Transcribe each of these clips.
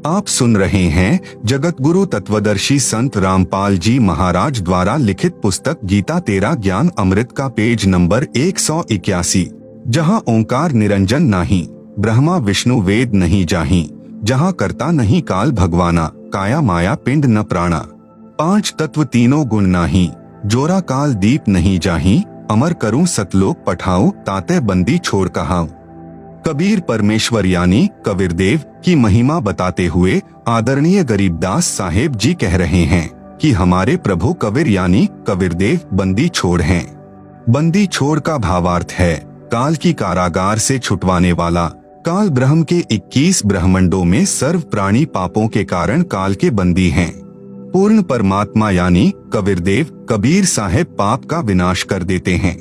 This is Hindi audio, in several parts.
आप सुन रहे हैं जगत गुरु तत्वदर्शी संत रामपाल जी महाराज द्वारा लिखित पुस्तक गीता तेरा ज्ञान अमृत का पेज नंबर 181, जहाँ ओंकार निरंजन नाही, ब्रह्मा विष्णु वेद नहीं जाही, जहाँ करता नहीं काल भगवाना, काया माया पिंड न प्राणा, पांच तत्व तीनों गुण नाही, जोरा काल दीप नहीं जाही, अमर करूं सतलोक पठाऊं, ताते बंदी छोड़ कहाऊं। कबीर परमेश्वर यानी कबीरदेव की महिमा बताते हुए आदरणीय गरीबदास साहेब जी कह रहे हैं कि हमारे प्रभु कबीर यानी कबीरदेव बंदी छोड़ हैं। बंदी छोड़ का भावार्थ है काल की कारागार से छुटवाने वाला। काल ब्रह्म के 21 ब्रह्मंडों में सर्व प्राणी पापों के कारण काल के बंदी हैं। पूर्ण परमात्मा यानी कबीरदेव कबीर साहेब पाप का विनाश कर देते हैं।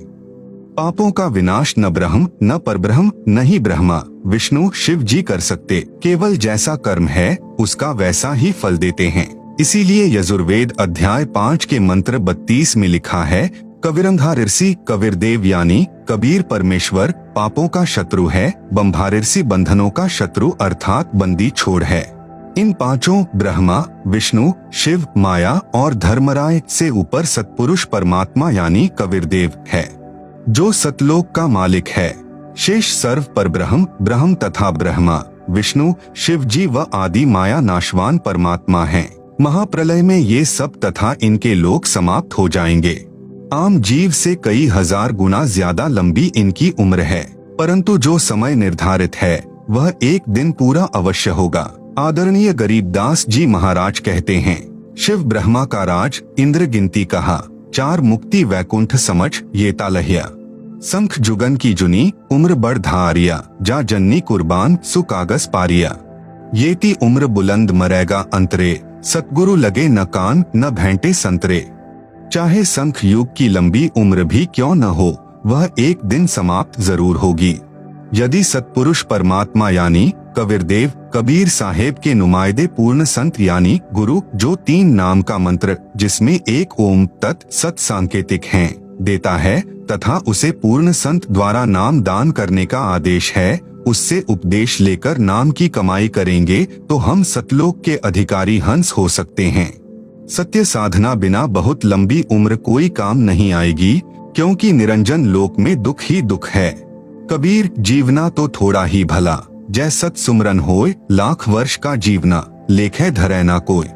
पापों का विनाश न ब्रह्म न परब्रह्म न ही ब्रह्मा विष्णु शिव जी कर सकते, केवल जैसा कर्म है उसका वैसा ही फल देते हैं। इसीलिए यजुर्वेद अध्याय 5 के मंत्र 32 में लिखा है, कबीरंधारिर्षि कबीरदेव यानी कबीर परमेश्वर पापों का शत्रु है, बंभारिर्षि बंधनों का शत्रु अर्थात बंदी छोड़ है। इन पांचों ब्रह्मा विष्णु शिव माया और धर्मराय से ऊपर सत्पुरुष परमात्मा यानी कबीरदेव है, जो सतलोक का मालिक है। शेष सर्व पर ब्रह्म तथा ब्रह्मा विष्णु शिव जी व आदि माया नाशवान परमात्मा हैं। महाप्रलय में ये सब तथा इनके लोक समाप्त हो जाएंगे। आम जीव से कई हजार गुना ज्यादा लंबी इनकी उम्र है, परंतु जो समय निर्धारित है वह एक दिन पूरा अवश्य होगा। आदरणीय गरीबदास जी महाराज कहते हैं, शिव ब्रह्मा का राज इंद्र गिनती कहा, चार मुक्ति वैकुंठ समझ ये तालहिया, संख जुगन की जुनी उम्र बढ़ धारिया, जा जन्नी कुर्बान सुकागस पारिया, येती उम्र बुलंद मरेगा अंतरे, सतगुरु लगे न कान न भेंटे संतरे। चाहे संख युग की लंबी उम्र भी क्यों न हो, वह एक दिन समाप्त जरूर होगी। यदि सत्पुरुष परमात्मा यानी कबीरदेव कबीर साहेब के नुमाइंदे पूर्ण संत यानी गुरु, जो 3 नाम का मंत्र जिसमें एक ओम तत् सत सांकेतिक हैं देता है तथा उसे पूर्ण संत द्वारा नाम दान करने का आदेश है, उससे उपदेश लेकर नाम की कमाई करेंगे तो हम सतलोक के अधिकारी हंस हो सकते हैं। सत्य साधना बिना बहुत लंबी उम्र कोई काम नहीं आएगी, क्योंकि निरंजन लोक में दुख ही दुख है। कबीर जीवना तो थोड़ा ही भला, जय सत सुमरन होय, लाख वर्ष का जीवना लेखे धरे ना कोई।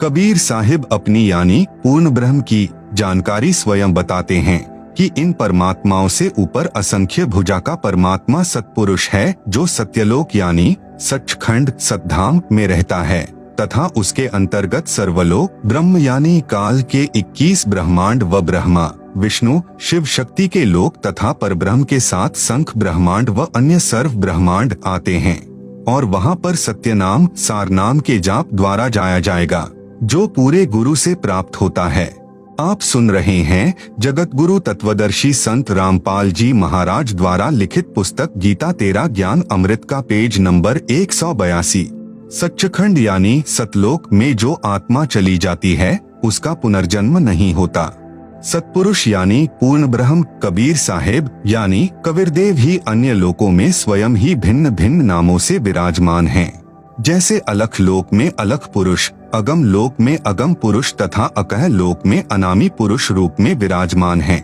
कबीर साहिब अपनी यानी पूर्ण ब्रह्म की जानकारी स्वयं बताते हैं कि इन परमात्माओं से ऊपर असंख्य भुजा का परमात्मा सत्पुरुष है, जो सत्यलोक यानी सचखंड सतधाम में रहता है तथा उसके अंतर्गत सर्वलोक ब्रह्म यानी काल के 21 ब्रह्मांड व ब्रह्मा विष्णु शिव शक्ति के लोक तथा परब्रह्म के साथ संख ब्रह्मांड व अन्य सर्व ब्रह्मांड आते हैं, और वहां पर सत्य नाम सार नाम के जाप द्वारा जाया जाएगा, जो पूरे गुरु से प्राप्त होता है। आप सुन रहे हैं जगत गुरु तत्वदर्शी संत रामपाल जी महाराज द्वारा लिखित पुस्तक गीता तेरा ज्ञान अमृत का पेज नंबर 182। सच्चखंड यानी सतलोक में जो आत्मा चली जाती है उसका पुनर्जन्म नहीं होता। सत्पुरुष यानी पूर्ण ब्रह्म कबीर साहेब यानी कबीरदेव ही अन्य लोकों में स्वयं ही भिन्न भिन्न नामों से विराजमान हैं। जैसे अलख लोक में अलख पुरुष, अगम लोक में अगम पुरुष तथा अकह लोक में अनामी पुरुष रूप में विराजमान हैं।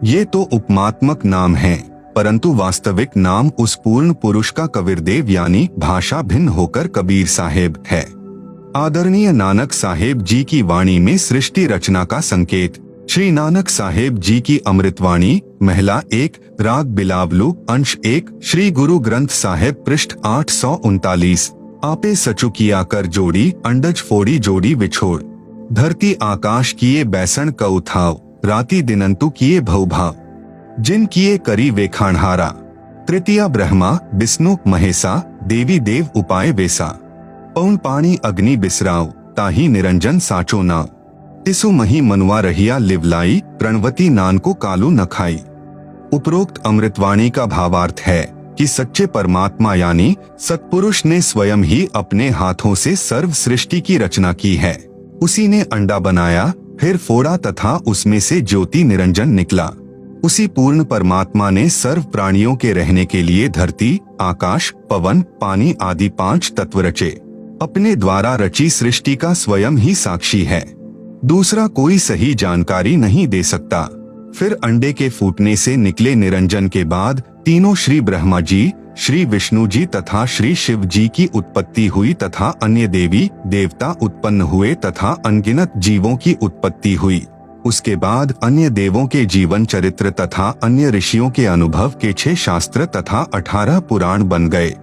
ये तो उपमात्मक नाम हैं, परंतु वास्तविक नाम उस पूर्ण पुरुष का कबीरदेव यानी भाषा भिन्न होकर कबीर साहेब है। आदरणीय नानक साहेब जी की वाणी में सृष्टि रचना का संकेत। श्री नानक साहेब जी की अमृतवाणी महिला 1 राग बिलावलू अंश 1 श्री गुरु ग्रंथ साहेब पृष्ठ 839। आपे सचु किया कर जोड़ी, अंडज फोड़ी जोड़ी विछोड़, धरती आकाश किए बैसन कऊ थाव, राति दिनंतु किए भवभाव, जिन किए करी वेखाणहारा, तृतीया ब्रह्मा विष्णु महेसा, देवी देव उपाय वेसा, पौन पाणी अग्नि बिसराव, ताही निरंजन साचो नाव, तिसु मही मनुआ रहिया लिवलाई, प्रणवती नान को कालू न खाई। उपरोक्त अमृतवाणी का भावार्थ है कि सच्चे परमात्मा यानी सत्पुरुष ने स्वयं ही अपने हाथों से सर्व सृष्टि की रचना की है। उसी ने अंडा बनाया, फिर फोड़ा तथा उसमें से ज्योति निरंजन निकला। उसी पूर्ण परमात्मा ने सर्व प्राणियों के रहने के लिए धरती आकाश पवन पानी आदि 5 तत्व रचे। अपने द्वारा रची सृष्टि का स्वयं ही साक्षी है, दूसरा कोई सही जानकारी नहीं दे सकता। फिर अंडे के फूटने से निकले निरंजन के बाद तीनों श्री ब्रह्मा जी, श्री विष्णु जी तथा श्री शिव जी की उत्पत्ति हुई तथा अन्य देवी देवता उत्पन्न हुए तथा अनगिनत जीवों की उत्पत्ति हुई। उसके बाद अन्य देवों के जीवन चरित्र तथा अन्य ऋषियों के अनुभव के 6 शास्त्र तथा 18 पुराण बन गए।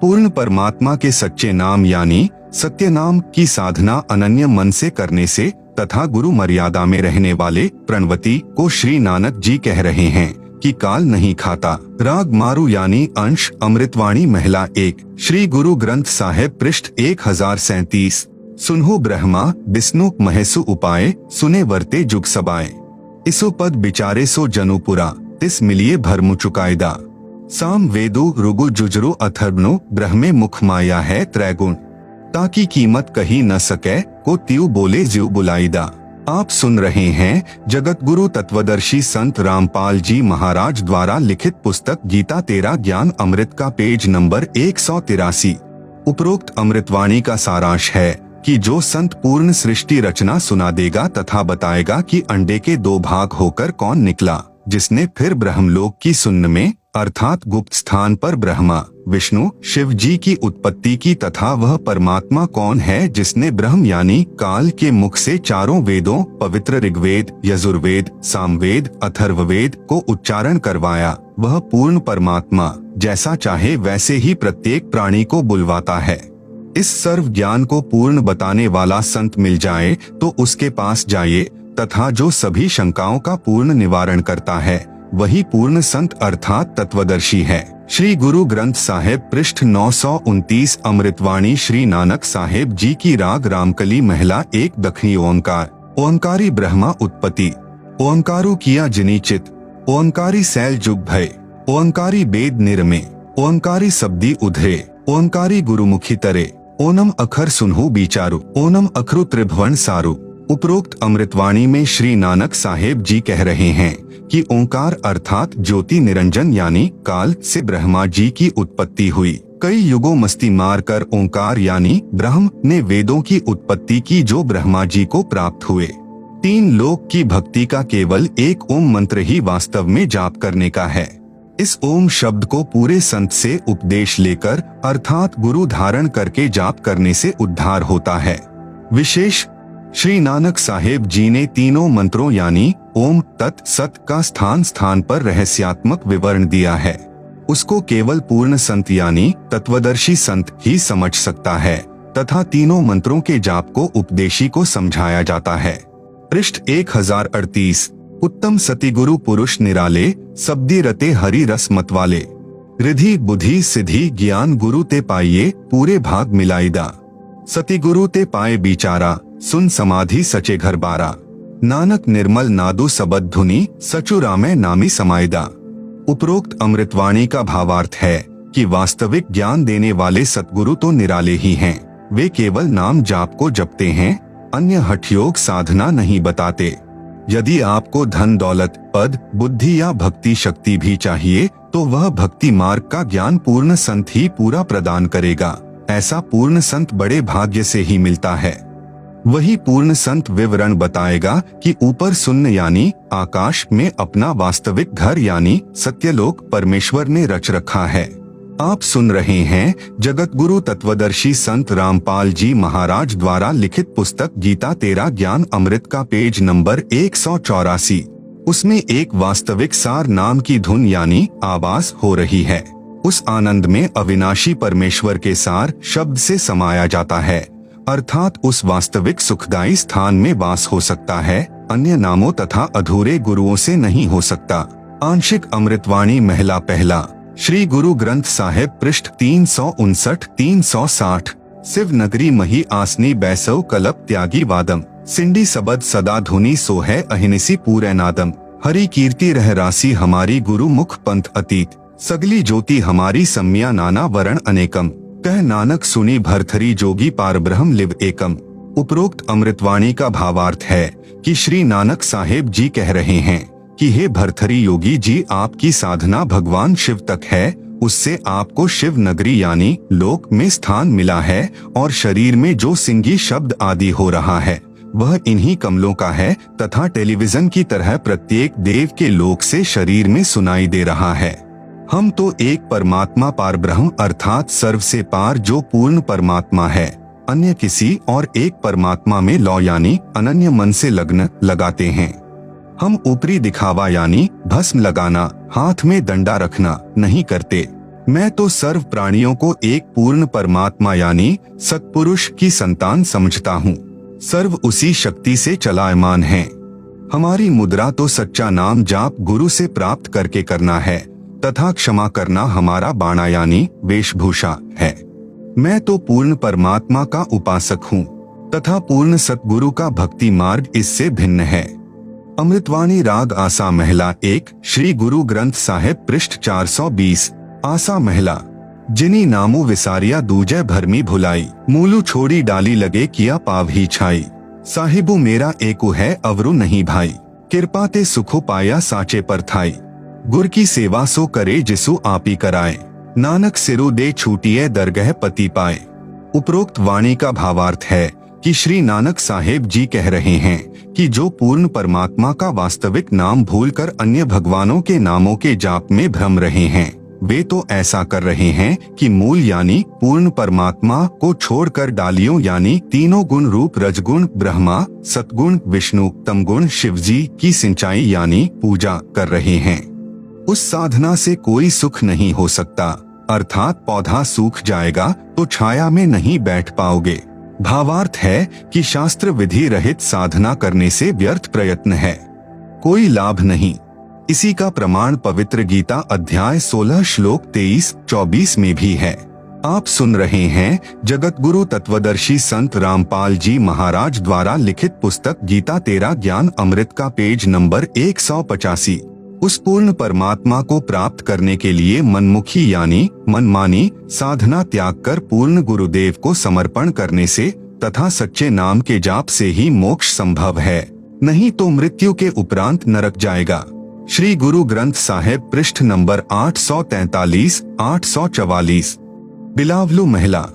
पूर्ण परमात्मा के सच्चे नाम यानी सत्य नाम की साधना अनन्य मन से करने से तथा गुरु मर्यादा में रहने वाले प्रणवती को श्री नानक जी कह रहे हैं कि काल नहीं खाता। राग मारू यानी अंश अमृतवाणी महिला 1 श्री गुरु ग्रंथ साहिब पृष्ठ 1037। सुनहु ब्रह्मा विष्णु महेसु उपाय सुने वर्ते जुग सबाए। इसो पद बिचारे सो जनुपुरा तिस मिलिए भरमु चुकायदा। साम वेदु रुगु जुजरु अथर्वनु ब्रह्मे मुख माया है त्रैगुण। ताकि कीमत कही न सके को त्यू बोले ज्यू बुलाईदा। आप सुन रहे हैं जगत गुरु तत्वदर्शी संत रामपाल जी महाराज द्वारा लिखित पुस्तक गीता तेरा ज्ञान अमृत का पेज नंबर 183। उपरोक्त अमृतवाणी का सारांश है कि जो संत पूर्ण सृष्टि रचना सुना देगा तथा बताएगा कि अंडे के 2 भाग होकर कौन निकला, जिसने फिर ब्रह्मलोक की सुन्न में अर्थात गुप्त स्थान पर ब्रह्मा विष्णु शिव जी की उत्पत्ति की तथा वह परमात्मा कौन है जिसने ब्रह्म यानी काल के मुख से 4 वेदों पवित्र ऋग्वेद यजुर्वेद सामवेद अथर्ववेद को उच्चारण करवाया, वह पूर्ण परमात्मा जैसा चाहे वैसे ही प्रत्येक प्राणी को बुलवाता है। इस सर्व ज्ञान को पूर्ण बताने वाला संत मिल जाए तो उसके पास जाइए तथा जो सभी शंकाओं का पूर्ण निवारण करता है वही पूर्ण संत अर्थात तत्वदर्शी है। श्री गुरु ग्रंथ साहिब पृष्ठ 929 अमृतवाणी श्री नानक साहिब जी की राग रामकली महिला 1 दक्षिणी ओंकार। ओंकारी ब्रह्मा उत्पत्ति। ओंकारू किया जिनी चित। ओंकारी सैल जुग भय। ओंकारी बेद निरमे। ओंकारी शब्दी उधरे। ओंकारी गुरुमुखी तरे। ओनम अखर सुनहु बिचारू। ओनम अखरु त्रिभुवन सारू। उपरोक्त अमृतवाणी में श्री नानक साहेब जी कह रहे हैं कि ओंकार अर्थात ज्योति निरंजन यानी काल से ब्रह्मा जी की उत्पत्ति हुई। कई युगों मस्ती मारकर ओंकार यानी ब्रह्म ने वेदों की उत्पत्ति की जो ब्रह्मा जी को प्राप्त हुए। 3 लोक की भक्ति का केवल एक ओम मंत्र ही वास्तव में जाप करने का है। इस ओम शब्द को पूरे संत से उपदेश लेकर अर्थात गुरु धारण करके जाप करने से उद्धार होता है। विशेष श्री नानक साहेब जी ने तीनों मंत्रों यानी ओम तत् सत का स्थान स्थान पर रहस्यात्मक विवरण दिया है। उसको केवल पूर्ण संत यानी तत्वदर्शी संत ही समझ सकता है तथा तीनों मंत्रों के जाप को उपदेशी को समझाया जाता है। पृष्ठ 1038। उत्तम सतिगुरु पुरुष निराले शब्दी रते हरि रस मतवाले। रिधि बुद्धि सिद्धि ज्ञान गुरु ते पाइये पूरे भाग मिलाईदा। सतिगुरु ते पाए बिचारा सुन समाधि सचे घर बारा। नानक निर्मल नादु सबद धुनी सचु रामे नामी समायदा। उपरोक्त अमृतवाणी का भावार्थ है कि वास्तविक ज्ञान देने वाले सतगुरु तो निराले ही हैं। वे केवल नाम जाप को जपते हैं, अन्य हठयोग साधना नहीं बताते। यदि आपको धन दौलत पद बुद्धि या भक्ति शक्ति भी चाहिए तो वह भक्ति मार्ग का ज्ञान पूर्ण संत ही पूरा प्रदान करेगा। ऐसा पूर्ण संत बड़े भाग्य से ही मिलता है। वही पूर्ण संत विवरण बताएगा कि ऊपर शून्य यानी आकाश में अपना वास्तविक घर यानी सत्यलोक परमेश्वर ने रच रखा है। आप सुन रहे हैं जगत गुरु तत्वदर्शी संत रामपाल जी महाराज द्वारा लिखित पुस्तक गीता तेरा ज्ञान अमृत का पेज नंबर 184। उसमें एक वास्तविक सार नाम की धुन यानी आवाज हो रही है। उस आनंद में अविनाशी परमेश्वर के सार शब्द से समाया जाता है, अर्थात उस वास्तविक सुखदायी स्थान में वास हो सकता है, अन्य नामों तथा अधूरे गुरुओं से नहीं हो सकता। आंशिक अमृतवाणी महिला पहला श्री गुरु ग्रंथ साहिब पृष्ठ 359-360। शिव नगरी मही आसनी बैसव कलप त्यागी वादम। सिंडी सबद सदा धुनी सोहे अहिनिसी पूरे नादम। हरि कीर्ति रह रासी हमारी गुरु मुख पंथ अतीत। सगली ज्योति हमारी सम्या नाना वरण अनेकम। कह नानक सुनी भरथरी जोगी पार ब्रह्म लिव एकम। उपरोक्त अमृतवाणी का भावार्थ है कि श्री नानक साहेब जी कह रहे हैं कि हे भरथरी योगी जी, आपकी साधना भगवान शिव तक है, उससे आपको शिव नगरी यानी लोक में स्थान मिला है और शरीर में जो सिंगी शब्द आदि हो रहा है वह इन्हीं कमलों का है तथा टेलीविजन की तरह प्रत्येक देव के लोक से शरीर में सुनाई दे रहा है। हम तो एक परमात्मा पारब्रह्म अर्थात सर्व से पार जो पूर्ण परमात्मा है, अन्य किसी और एक परमात्मा में लौ यानी अनन्य मन से लग्न लगाते हैं। हम ऊपरी दिखावा यानी भस्म लगाना, हाथ में डंडा रखना नहीं करते। मैं तो सर्व प्राणियों को एक पूर्ण परमात्मा यानी सत्पुरुष की संतान समझता हूँ। सर्व उसी शक्ति से चलायमान है। हमारी मुद्रा तो सच्चा नाम जाप गुरु से प्राप्त करके करना है तथा क्षमा करना हमारा बाणा यानी वेशभूषा है। मैं तो पूर्ण परमात्मा का उपासक हूँ तथा पूर्ण सतगुरु का भक्ति मार्ग इससे भिन्न है। अमृतवाणी राग आसा महिला 1 श्री गुरु ग्रंथ साहिब पृष्ठ 420। आसा महिला जिनी नामू विसारिया दूजे भरमी भुलाई, मूलू छोड़ी डाली लगे किया पाव ही छाई। साहिबू मेरा एकु है अवरु नहीं भाई, कृपा ते सुखो पाया साचे पर थाई। गुर की सेवा सो करे जिसु आपी कराए, नानक सिरु दे छूटिए दरगह पति पाए। उपरोक्त वाणी का भावार्थ है कि श्री नानक साहेब जी कह रहे हैं कि जो पूर्ण परमात्मा का वास्तविक नाम भूलकर अन्य भगवानों के नामों के जाप में भ्रम रहे हैं, वे तो ऐसा कर रहे हैं कि मूल यानी पूर्ण परमात्मा को छोड़कर डालियों यानी तीनों गुण रूप रजगुण ब्रह्मा, सतगुण विष्णु, तमगुण शिवजी की सिंचाई यानी पूजा कर रहे हैं। उस साधना से कोई सुख नहीं हो सकता, अर्थात पौधा सूख जाएगा तो छाया में नहीं बैठ पाओगे। भावार्थ है कि शास्त्र विधि रहित साधना करने से व्यर्थ प्रयत्न है, कोई लाभ नहीं। इसी का प्रमाण पवित्र गीता अध्याय 16 श्लोक 23-24 में भी है। आप सुन रहे हैं जगत गुरु तत्वदर्शी संत रामपाल जी महाराज द्वारा लिखित पुस्तक गीता तेरा ज्ञान अमृत का पेज नंबर 185। उस पूर्ण परमात्मा को प्राप्त करने के लिए मनमुखी यानी मनमानी साधना त्याग कर पूर्ण गुरुदेव को समर्पण करने से तथा सच्चे नाम के जाप से ही मोक्ष संभव है, नहीं तो मृत्यु के उपरांत नरक जाएगा। श्री गुरु ग्रंथ साहिब पृष्ठ नंबर 843-844। बिलावलू महिला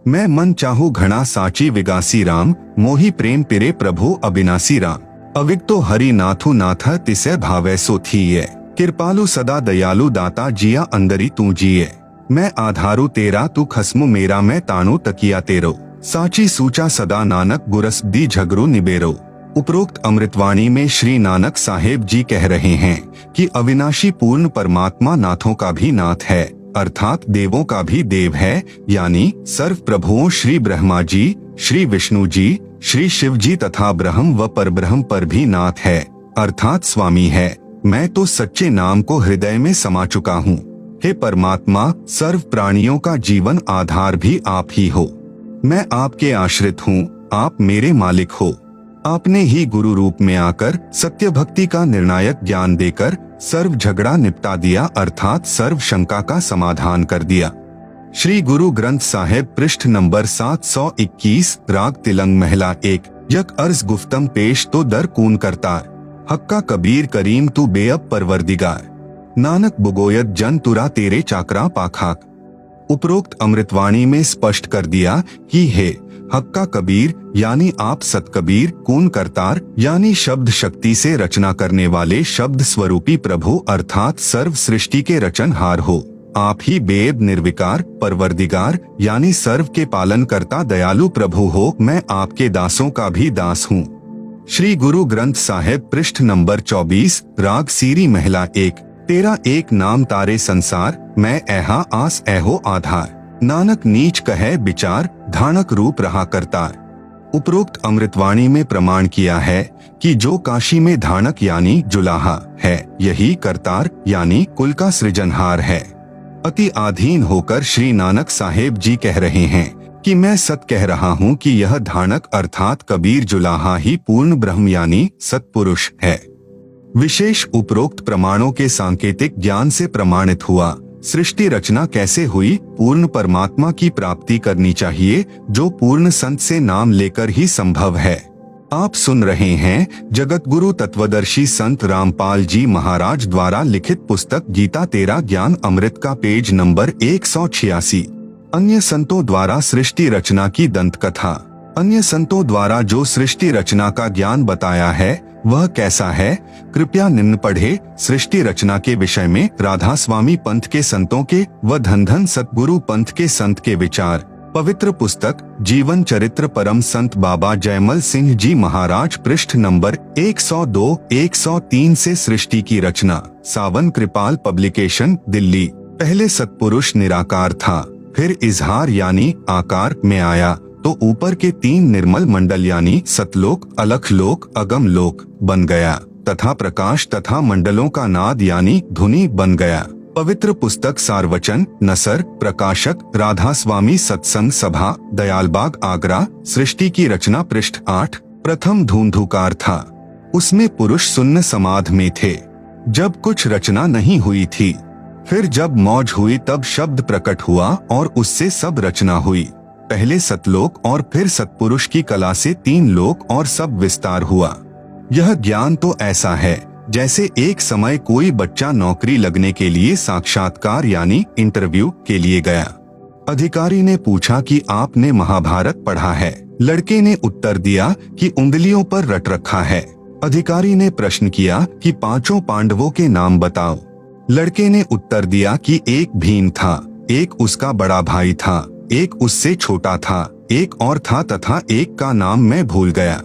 मैं मन चाहू घना साची विगासी राम, मोही प्रेम पिरे प्रभु अविनाशी राम। अविक्तो हरि नाथु नाथ तिसे भावे सो थीये, कृपालु सदा दयालु दाता जिया अंदरी तू जिये। मैं आधारू तेरा तू खसमु मेरा मैं ताणु तकिया तेरो, साची सूचा सदा नानक गुरस दी झगरू निबेरो। उपरोक्त अमृतवाणी में श्री नानक साहेब जी कह रहे हैं कि अविनाशी पूर्ण परमात्मा नाथों का भी नाथ है, अर्थात देवों का भी देव है, यानी सर्व प्रभुओं श्री ब्रह्मा जी, श्री विष्णु जी, श्री शिव जी तथा ब्रह्म व परब्रह्म पर भी नाथ है, अर्थात स्वामी है। मैं तो सच्चे नाम को हृदय में समा चुका हूँ। हे परमात्मा, सर्व प्राणियों का जीवन आधार भी आप ही हो। मैं आपके आश्रित हूँ, आप मेरे मालिक हो। आपने ही गुरु रूप में आकर सत्य भक्ति का निर्णायक ज्ञान देकर सर्व झगड़ा निपटा दिया, अर्थात सर्व शंका का समाधान कर दिया। श्री गुरु ग्रंथ साहिब पृष्ठ नंबर 721 राग तिलंग महिला 1 यक अर्ज गुफ्तम पेश तो दर कून करता, हक्का कबीर करीम तू बेअब परवरदिगार, नानक बुगोयत जन तुरा तेरे चाकरा पाखाक। उपरोक्त अमृतवाणी में स्पष्ट कर दिया कि हे हक्का कबीर यानी आप सतकबीर, कून करतार यानी शब्द शक्ति से रचना करने वाले शब्द स्वरूपी प्रभु अर्थात सर्व सृष्टि के रचनहार हो। आप ही बेब निर्विकार परवरदिगार यानी सर्व के पालन करता दयालु प्रभु हो। मैं आपके दासों का भी दास हूँ। श्री गुरु ग्रंथ साहिब पृष्ठ नंबर 24 राग सीरी महिला 1 तेरा एक नाम तारे संसार, मैं ऐहा आस ऐहो आधार, नानक नीच कहे विचार, धानक रूप रहा करतार। उपरोक्त अमृतवाणी में प्रमाण किया है कि जो काशी में धानक यानी जुलाहा है, यही करतार यानी कुल का सृजनहार है। अति आधीन होकर श्री नानक साहेब जी कह रहे हैं कि मैं सत कह रहा हूँ कि यह धानक अर्थात कबीर जुलाहा ही पूर्ण ब्रह्म यानी सत्पुरुष है। विशेष उपरोक्त प्रमाणों के सांकेतिक ज्ञान से प्रमाणित हुआ सृष्टि रचना कैसे हुई। पूर्ण परमात्मा की प्राप्ति करनी चाहिए जो पूर्ण संत से नाम लेकर ही संभव है। आप सुन रहे हैं जगत गुरु तत्वदर्शी संत रामपाल जी महाराज द्वारा लिखित पुस्तक गीता तेरा ज्ञान अमृत का पेज नंबर 186। अन्य संतों द्वारा सृष्टि रचना की दंत कथा। अन्य संतों द्वारा जो सृष्टि रचना का ज्ञान बताया है वह कैसा है, कृपया निम्न पढ़े। सृष्टि रचना के विषय में राधा स्वामी पंथ के संतों के व धन धन सतगुरु पंथ के संत के विचार। पवित्र पुस्तक जीवन चरित्र परम संत बाबा जयमल सिंह जी महाराज, पृष्ठ नंबर 102-103 से सृष्टि की रचना। सावन कृपाल पब्लिकेशन, दिल्ली। पहले सतपुरुष निराकार था, फिर इजहार यानी आकार में आया तो ऊपर के 3 निर्मल मंडल यानी सतलोक, अलखलोक, अगम लोक बन गया तथा प्रकाश तथा मंडलों का नाद यानी धुनी बन गया। पवित्र पुस्तक सारवचन, नसर, प्रकाशक राधा स्वामी सत्संग सभा, दयालबाग, आगरा। सृष्टि की रचना, पृष्ठ 8। प्रथम धूंधुकार था, उसमें पुरुष सुन्न समाध में थे जब कुछ रचना नहीं हुई थी। फिर जब मौज हुई तब शब्द प्रकट हुआ और उससे सब रचना हुई। पहले सतलोक और फिर सतपुरुष की कला से 3 लोक और सब विस्तार हुआ। यह ज्ञान तो ऐसा है जैसे एक समय कोई बच्चा नौकरी लगने के लिए साक्षात्कार यानी इंटरव्यू के लिए गया। अधिकारी ने पूछा कि आपने महाभारत पढ़ा है? लड़के ने उत्तर दिया कि उंगलियों पर रट रखा है। अधिकारी ने प्रश्न किया कि 5 पांडवों के नाम बताओ। लड़के ने उत्तर दिया कि एक भीम था, एक उसका बड़ा भाई था, एक उससे छोटा था, एक और था तथा एक का नाम मैं भूल गया।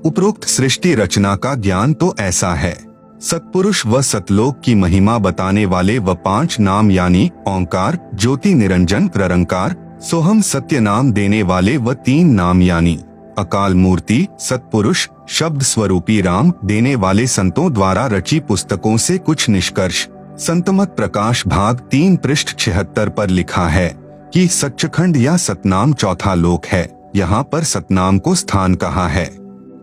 उपरोक्त सृष्टि रचना का ज्ञान तो ऐसा है। सतपुरुष व सतलोक की महिमा बताने वाले व 5 नाम यानी ओंकार, ज्योति निरंजन, निरंकार, सोहम सत्य नाम देने वाले व 3 नाम यानी अकाल मूर्ति, सतपुरुष, शब्द स्वरूपी राम देने वाले संतों द्वारा रची पुस्तकों से कुछ निष्कर्ष। संतमत प्रकाश भाग 3 पृष्ठ 76 पर लिखा है कि सच्चखंड या सतनाम चौथा लोक है, यहाँ पर सतनाम को स्थान कहा है।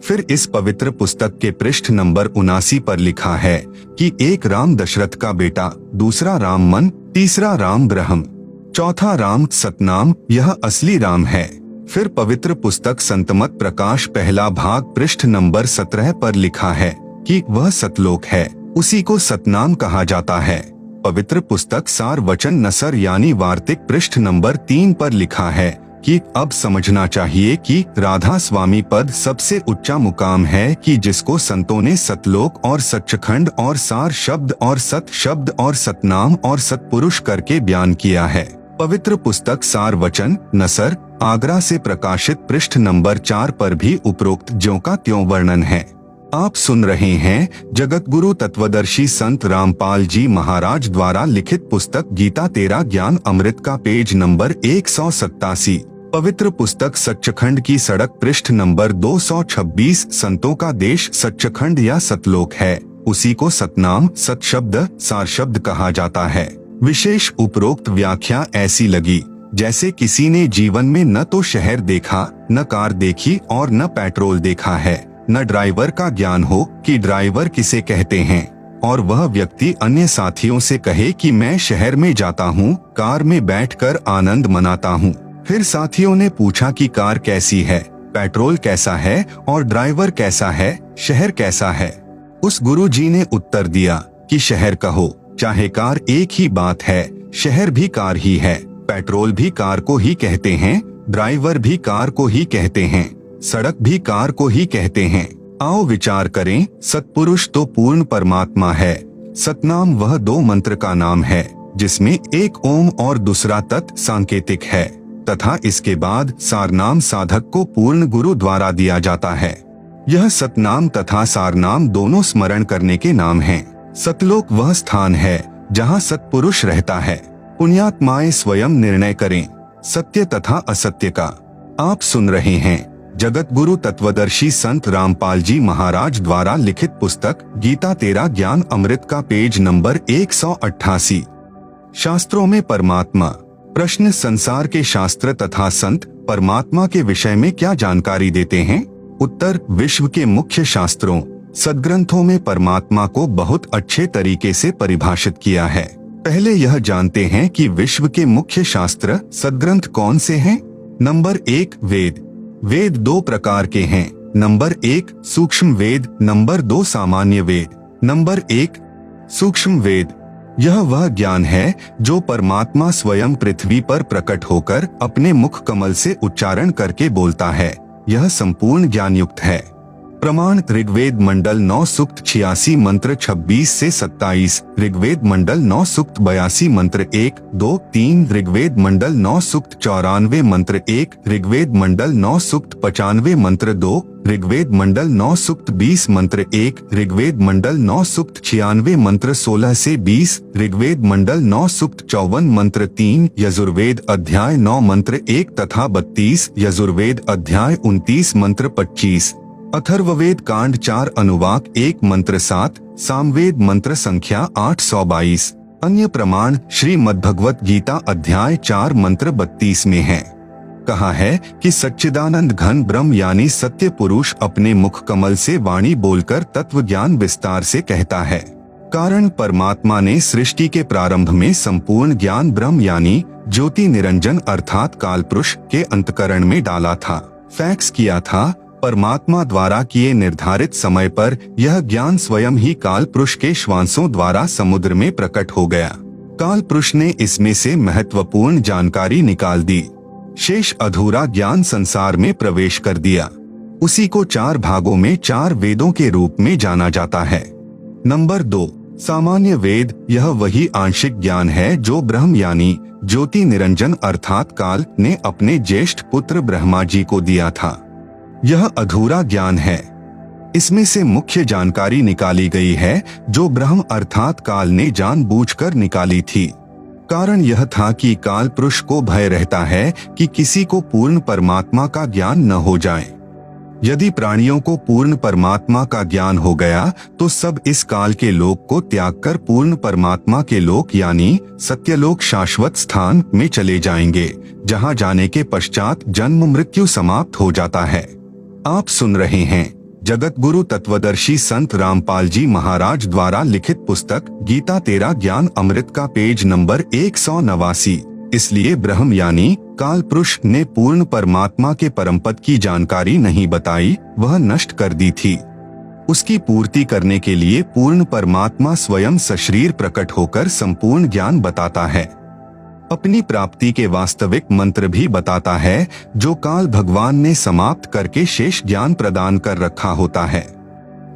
फिर इस पवित्र पुस्तक के पृष्ठ नंबर 79 पर लिखा है कि एक राम दशरथ का बेटा, दूसरा राम मन, तीसरा राम ब्रह्म, चौथा राम सतनाम, यह असली राम है। फिर पवित्र पुस्तक संतमत प्रकाश पहला भाग पृष्ठ नंबर 17 पर लिखा है कि वह सतलोक है, उसी को सतनाम कहा जाता है। पवित्र पुस्तक सार वचन नसर यानी वार्तिक पृष्ठ नंबर 3 पर लिखा है कि अब समझना चाहिए कि राधा स्वामी पद सबसे ऊंचा मुकाम है कि जिसको संतों ने सतलोक और सच्चखंड और सार शब्द और सत शब्द और सतनाम और सतपुरुष करके बयान किया है। पवित्र पुस्तक सार वचन नसर, आगरा से प्रकाशित पृष्ठ नंबर 4 पर भी उपरोक्त ज्यों का त्यों वर्णन है। आप सुन रहे हैं जगत गुरु तत्वदर्शी संत रामपाल जी महाराज द्वारा लिखित पुस्तक गीता तेरा ज्ञान अमृत का पेज नंबर 187। पवित्र पुस्तक सच्चखंड की सड़क पृष्ठ नंबर 226। संतों का देश सच्चखंड या सतलोक है, उसी को सतनाम, सत शब्द, सार शब्द कहा जाता है। विशेष उपरोक्त व्याख्या ऐसी लगी जैसे किसी ने जीवन में न तो शहर देखा, न कार देखी और न पेट्रोल देखा है, न ड्राइवर का ज्ञान हो कि ड्राइवर किसे कहते हैं, और वह व्यक्ति अन्य साथियों से कहे कि मैं शहर में जाता हूँ, कार में बैठकर आनंद मनाता हूँ। फिर साथियों ने पूछा कि कार कैसी है, पेट्रोल कैसा है और ड्राइवर कैसा है, शहर कैसा है। उस गुरुजी ने उत्तर दिया कि शहर कहो चाहे कार, एक ही बात है, शहर भी कार ही है, पेट्रोल भी कार को ही कहते हैं, ड्राइवर भी कार को ही कहते हैं, सड़क भी कार को ही कहते हैं। आओ विचार करें, सतपुरुष तो पूर्ण परमात्मा है, सतनाम वह 2 मंत्र का नाम है जिसमें एक ओम और दूसरा तत् सांकेतिक है, तथा इसके बाद सारनाम साधक को पूर्ण गुरु द्वारा दिया जाता है। यह सतनाम तथा सारनाम दोनों स्मरण करने के नाम हैं। सतलोक वह स्थान है जहाँ सतपुरुष रहता है। पुण्यात्माएं स्वयं निर्णय करें सत्य तथा असत्य का। आप सुन रहे हैं जगत गुरु तत्वदर्शी संत रामपाल जी महाराज द्वारा लिखित पुस्तक गीता तेरा ज्ञान अमृत का पेज नंबर 188। शास्त्रों में परमात्मा। प्रश्न, संसार के शास्त्र तथा संत परमात्मा के विषय में क्या जानकारी देते हैं? उत्तर, विश्व के मुख्य शास्त्रों सदग्रंथों में परमात्मा को बहुत अच्छे तरीके से परिभाषित किया है। पहले यह जानते हैं कि विश्व के मुख्य शास्त्र सदग्रंथ कौन से हैं? नंबर 1, वेद। वेद 2 प्रकार के हैं, नंबर 1 सूक्ष्म वेद, नंबर 2 सामान्य वेद। नंबर 1 सूक्ष्म वेद, यह वह ज्ञान है जो परमात्मा स्वयं पृथ्वी पर प्रकट होकर अपने मुख कमल से उच्चारण करके बोलता है। यह संपूर्ण ज्ञान युक्त है। प्रमाण ऋग्वेद मंडल 9 सूक्त 86 मंत्र 26 से 27, ऋग्वेद मंडल 9 सूक्त 82 मंत्र 1, 2, 3, ऋग्वेद मंडल 9 सूक्त 94 मंत्र 1, ऋग्वेद मंडल 9 सूक्त 95 मंत्र 2, ऋग्वेद मंडल 9 सूक्त 20 मंत्र 1, ऋग्वेद मंडल 9 सूक्त 96 मंत्र 16 से 20, ऋग्वेद मंडल 9 सूक्त 54 मंत्र 3, यजुर्वेद अध्याय 9 मंत्र 1 तथा 32, यजुर्वेद अध्याय 29 मंत्र 25, अथर्ववेद कांड 4 अनुवाक 1 मंत्र 7, सामवेद मंत्र संख्या 822। अन्य प्रमाण श्रीमद्भगवत गीता अध्याय 4 मंत्र 32 में है। कहा है कि सच्चिदानंद घन ब्रह्म यानी सत्य पुरुष अपने मुख कमल से वाणी बोलकर तत्व ज्ञान विस्तार से कहता है। कारण परमात्मा ने सृष्टि के प्रारंभ में संपूर्ण ज्ञान ब्रह्म यानी ज्योति निरंजन अर्थात काल पुरुष के अंतकरण में डाला था, फैक्स किया था। परमात्मा द्वारा किए निर्धारित समय पर यह ज्ञान स्वयं ही काल पुरुष के श्वासों द्वारा समुद्र में प्रकट हो गया। काल पुरुष ने इसमें से महत्वपूर्ण जानकारी निकाल दी, शेष अधूरा ज्ञान संसार में प्रवेश कर दिया। उसी को 4 भागों में 4 वेदों के रूप में जाना जाता है। नंबर 2 सामान्य वेद, यह वही आंशिक ज्ञान है जो ब्रह्म यानी ज्योति निरंजन अर्थात काल ने अपने ज्येष्ठ पुत्र ब्रह्मा जी को दिया था। यह अधूरा ज्ञान है। इसमें से मुख्य जानकारी निकाली गई है जो ब्रह्म अर्थात काल ने जानबूझकर निकाली थी। कारण यह था कि काल पुरुष को भय रहता है कि किसी को पूर्ण परमात्मा का ज्ञान न हो जाए। यदि प्राणियों को पूर्ण परमात्मा का ज्ञान हो गया तो सब इस काल के लोक को त्याग कर पूर्ण परमात्मा के लोक यानी सत्यलोक शाश्वत स्थान में चले जाएंगे, जहां जाने के पश्चात जन्म मृत्यु समाप्त हो जाता है। आप सुन रहे हैं जगत गुरु तत्वदर्शी संत रामपाल जी महाराज द्वारा लिखित पुस्तक गीता तेरा ज्ञान अमृत का पेज नंबर 189। इसलिए ब्रह्म यानी काल पुरुष ने पूर्ण परमात्मा के परमपद की जानकारी नहीं बताई, वह नष्ट कर दी थी। उसकी पूर्ति करने के लिए पूर्ण परमात्मा स्वयं सशरीर प्रकट होकर संपूर्ण ज्ञान बताता है। अपनी प्राप्ति के वास्तविक मंत्र भी बताता है जो काल भगवान ने समाप्त करके शेष ज्ञान प्रदान कर रखा होता है।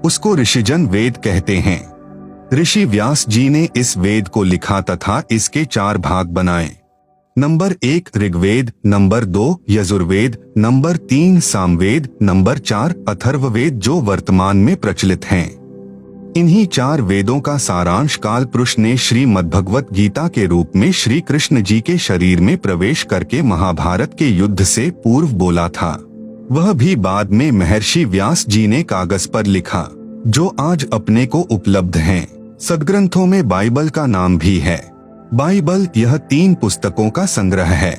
उसको ऋषिजन वेद कहते हैं। ऋषि व्यास जी ने इस वेद को लिखा तथा इसके 4 भाग बनाए। Number 1 Rigveda, number 2 Yajurveda, number 3 Samaveda, number 4 Atharvaveda जो वर्तमान में प्रचलित हैं। इन्हीं 4 वेदों का सारांश काल पुरुष ने श्रीमद्भगवत गीता के रूप में श्री कृष्ण जी के शरीर में प्रवेश करके महाभारत के युद्ध से पूर्व बोला था। वह भी बाद में महर्षि व्यास जी ने कागज पर लिखा, जो आज अपने को उपलब्ध हैं। सदग्रंथों में बाइबल का नाम भी है। बाइबल यह 3 पुस्तकों का संग्रह है।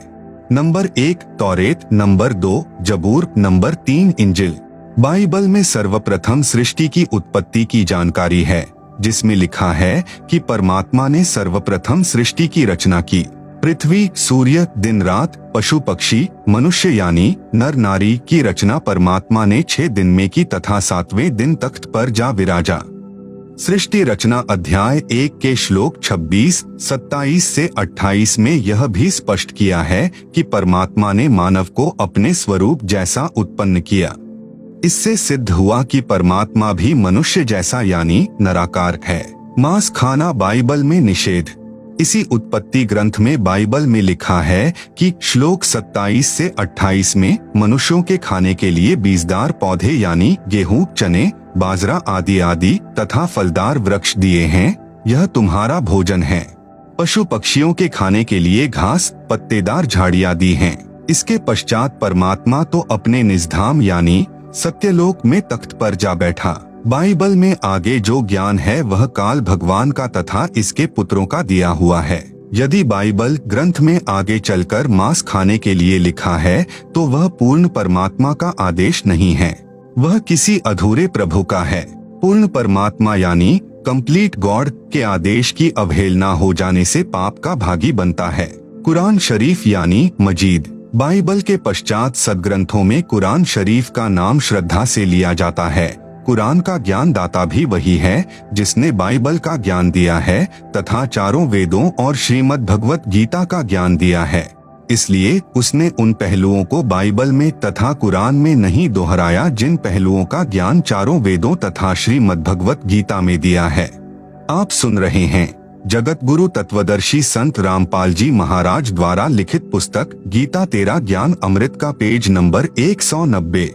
नंबर 1 तौरेत, नंबर 2 जबूर, नंबर 3 इंजिल। बाइबल में सर्वप्रथम सृष्टि की उत्पत्ति की जानकारी है, जिसमें लिखा है कि परमात्मा ने सर्वप्रथम सृष्टि की रचना की। पृथ्वी, सूर्य, दिन रात, पशु पक्षी, मनुष्य यानी नर नारी की रचना परमात्मा ने 6 दिन में की तथा 7वें दिन तख्त पर जा विराजा। सृष्टि रचना अध्याय 1 के श्लोक 26, 27 से 28 में यह भी स्पष्ट किया है कि परमात्मा ने मानव को अपने स्वरूप जैसा उत्पन्न किया। इससे सिद्ध हुआ कि परमात्मा भी मनुष्य जैसा यानी नराकार है। मांस खाना बाइबल में निषेध। इसी उत्पत्ति ग्रंथ में बाइबल में लिखा है कि श्लोक 27 से 28 में मनुष्यों के खाने के लिए बीजदार पौधे यानी गेहूं, चने, बाजरा आदि आदि तथा फलदार वृक्ष दिए हैं, यह तुम्हारा भोजन है। पशु पक्षियों के खाने के लिए घास, पत्तेदार झाड़ियां दी हैं। इसके पश्चात परमात्मा तो अपने निजधाम यानी सत्यलोक में तख्त पर जा बैठा। बाइबल में आगे जो ज्ञान है वह काल भगवान का तथा इसके पुत्रों का दिया हुआ है। यदि बाइबल ग्रंथ में आगे चलकर मांस खाने के लिए लिखा है तो वह पूर्ण परमात्मा का आदेश नहीं है, वह किसी अधूरे प्रभु का है। पूर्ण परमात्मा यानी कंप्लीट गॉड के आदेश की अवहेलना हो जाने से पाप का भागी बनता है। कुरान शरीफ यानी मजीद बाइबल के पश्चात सदग्रंथों में कुरान शरीफ का नाम श्रद्धा से लिया जाता है। कुरान का ज्ञान दाता भी वही है जिसने बाइबल का ज्ञान दिया है तथा चारों वेदों और श्रीमद् भगवत गीता का ज्ञान दिया है। इसलिए उसने उन पहलुओं को बाइबल में तथा कुरान में नहीं दोहराया जिन पहलुओं का ज्ञान चारों वेदों तथा श्रीमद् भगवत गीता में दिया है। आप सुन रहे हैं जगत गुरु तत्वदर्शी संत रामपाल जी महाराज द्वारा लिखित पुस्तक गीता तेरा ज्ञान अमृत का पेज नंबर 190।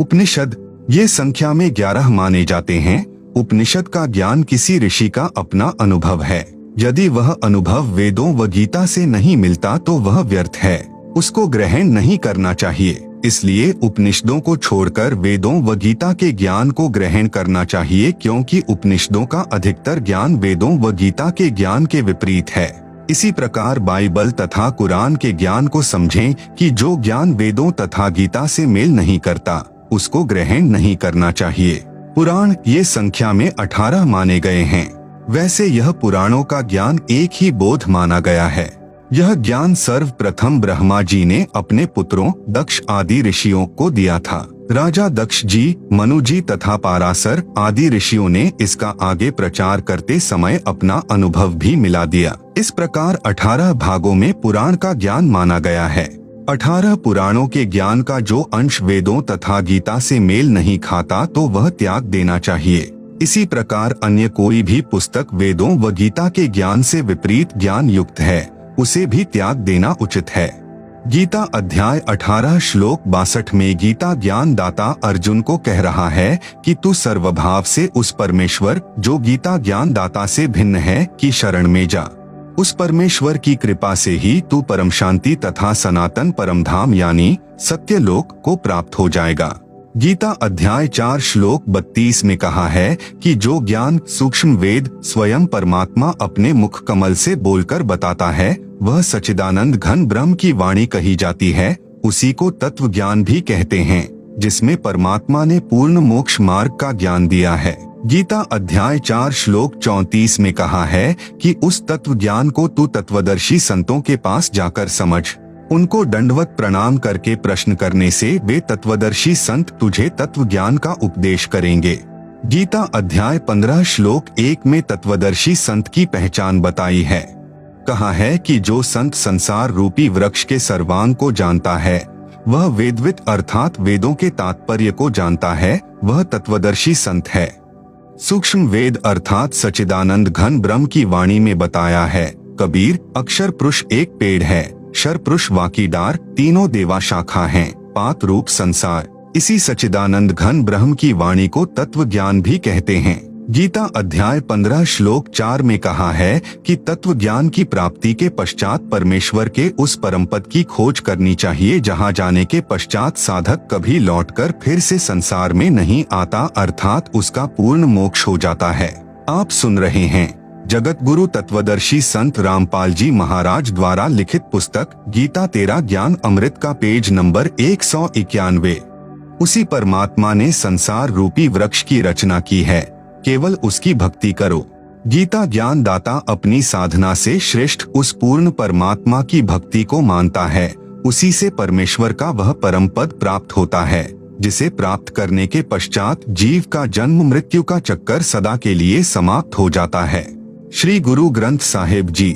उपनिषद ये संख्या में 11 माने जाते हैं। उपनिषद का ज्ञान किसी ऋषि का अपना अनुभव है। यदि वह अनुभव वेदों व गीता से नहीं मिलता तो वह व्यर्थ है, उसको ग्रहण नहीं करना चाहिए। इसलिए उपनिषदों को छोड़कर वेदों व गीता के ज्ञान को ग्रहण करना चाहिए, क्योंकि उपनिषदों का अधिकतर ज्ञान वेदों व गीता के ज्ञान के विपरीत है। इसी प्रकार बाइबल तथा कुरान के ज्ञान को समझें कि जो ज्ञान वेदों तथा गीता से मेल नहीं करता उसको ग्रहण नहीं करना चाहिए। पुराण ये संख्या में 18 माने गए हैं। वैसे यह पुराणों का ज्ञान एक ही बोध माना गया है। यह ज्ञान सर्वप्रथम ब्रह्मा जी ने अपने पुत्रों दक्ष आदि ऋषियों को दिया था। राजा दक्ष जी, मनु जी तथा पाराशर आदि ऋषियों ने इसका आगे प्रचार करते समय अपना अनुभव भी मिला दिया। इस प्रकार 18 भागों में पुराण का ज्ञान माना गया है। 18 पुराणों के ज्ञान का जो अंश वेदों तथा गीता से मेल नहीं खाता तो वह त्याग देना चाहिए। इसी प्रकार अन्य कोई भी पुस्तक वेदों व गीता के ज्ञान से विपरीत ज्ञान युक्त है, उसे भी त्याग देना उचित है। गीता अध्याय 18 श्लोक 62 में गीता ज्ञान दाता अर्जुन को कह रहा है कि तू सर्वभाव से उस परमेश्वर जो गीता ज्ञान दाता से भिन्न है की शरण में जा। उस परमेश्वर की कृपा से ही तू परम शांति तथा सनातन परमधाम यानी सत्यलोक को प्राप्त हो जाएगा। गीता अध्याय 4 श्लोक 32 में कहा है कि जो ज्ञान सूक्ष्म वेद स्वयं परमात्मा अपने मुख कमल से बोलकर बताता है वह सच्चिदानंद घन ब्रह्म की वाणी कही जाती है। उसी को तत्व ज्ञान भी कहते हैं, जिसमें परमात्मा ने पूर्ण मोक्ष मार्ग का ज्ञान दिया है। गीता अध्याय 4 श्लोक 34 में कहा है कि उस तत्व ज्ञान को तू तत्वदर्शी संतों के पास जाकर समझ। उनको दंडवत प्रणाम करके प्रश्न करने से वे तत्वदर्शी संत तुझे तत्व ज्ञान का उपदेश करेंगे। गीता अध्याय 15 श्लोक 1 में तत्वदर्शी संत की पहचान बताई है। कहा है कि जो संत संसार रूपी वृक्ष के सर्वांग को जानता है वह वेदवित अर्थात वेदों के तात्पर्य को जानता है, वह तत्वदर्शी संत है। सूक्ष्म वेद अर्थात सच्चिदानंद घन ब्रह्म की वाणी में बताया है। कबीर अक्षर पुरुष एक पेड़ है, शर पुरुष वाकी डार, तीनों देवा शाखा हैं, पात रूप संसार। इसी सच्चिदानंद घन ब्रह्म की वाणी को तत्व ज्ञान भी कहते हैं। गीता अध्याय 15 श्लोक 4 में कहा है कि तत्व ज्ञान की प्राप्ति के पश्चात परमेश्वर के उस परम पद की खोज करनी चाहिए जहां जाने के पश्चात साधक कभी लौटकर फिर से संसार में नहीं आता, अर्थात उसका पूर्ण मोक्ष हो जाता है। आप सुन रहे हैं जगत गुरु तत्वदर्शी संत रामपाल जी महाराज द्वारा लिखित पुस्तक गीता तेरा ज्ञान अमृत का पेज नंबर 191। उसी परमात्मा ने संसार रूपी वृक्ष की रचना की है, केवल उसकी भक्ति करो। गीता ज्ञान दाता अपनी साधना से श्रेष्ठ उस पूर्ण परमात्मा की भक्ति को मानता है। उसी से परमेश्वर का वह परम पद प्राप्त होता है, जिसे प्राप्त करने के पश्चात जीव का जन्म मृत्यु का चक्कर सदा के लिए समाप्त हो जाता है। श्री गुरु ग्रंथ साहिब जी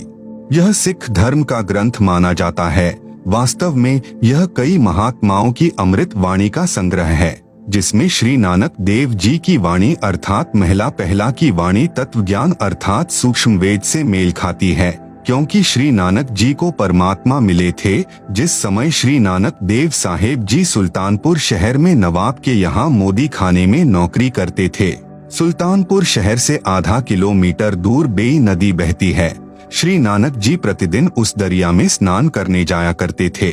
यह सिख धर्म का ग्रंथ माना जाता है। वास्तव में यह कई महात्माओं की अमृत वाणी का संग्रह है, जिसमें श्री नानक देव जी की वाणी अर्थात महला पहला की वाणी तत्व ज्ञान अर्थात सूक्ष्म वेद से मेल खाती है, क्योंकि श्री नानक जी को परमात्मा मिले थे जिस समय श्री नानक देव साहेब जी सुल्तानपुर शहर में नवाब के यहाँ मोदी खाने में नौकरी करते थे। सुल्तानपुर शहर से आधा किलोमीटर दूर बेई नदी बहती है। श्री नानक जी प्रतिदिन उस दरिया में स्नान करने जाया करते थे।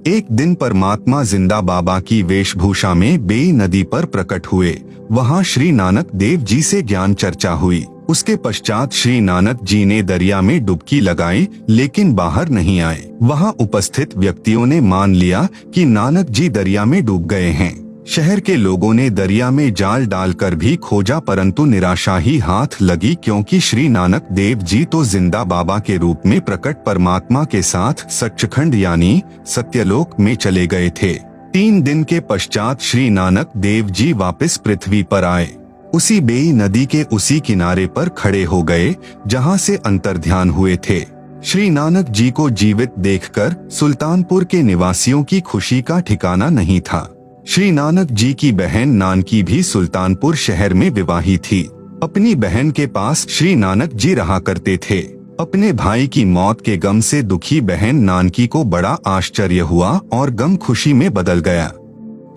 एक दिन परमात्मा जिंदा बाबा की वेशभूषा में बेई नदी पर प्रकट हुए। वहाँ श्री नानक देव जी से ज्ञान चर्चा हुई। उसके पश्चात श्री नानक जी ने दरिया में डुबकी लगाई, लेकिन बाहर नहीं आए। वहाँ उपस्थित व्यक्तियों ने मान लिया कि नानक जी दरिया में डूब गए हैं। शहर के लोगों ने दरिया में जाल डालकर भी खोजा, परंतु निराशा ही हाथ लगी, क्योंकि श्री नानक देव जी तो जिंदा बाबा के रूप में प्रकट परमात्मा के साथ सच्चखंड यानी सत्यलोक में चले गए थे। 3 दिन के पश्चात श्री नानक देव जी वापस पृथ्वी पर आए। उसी बेई नदी के उसी किनारे पर खड़े हो गए जहां से अंतर्ध्यान हुए थे। श्री नानक जी को जीवित देखकर सुल्तानपुर के निवासियों की खुशी का ठिकाना नहीं था। श्री नानक जी की बहन नानकी भी सुल्तानपुर शहर में विवाही थी। अपनी बहन के पास श्री नानक जी रहा करते थे। अपने भाई की मौत के गम से दुखी बहन नानकी को बड़ा आश्चर्य हुआ और गम खुशी में बदल गया।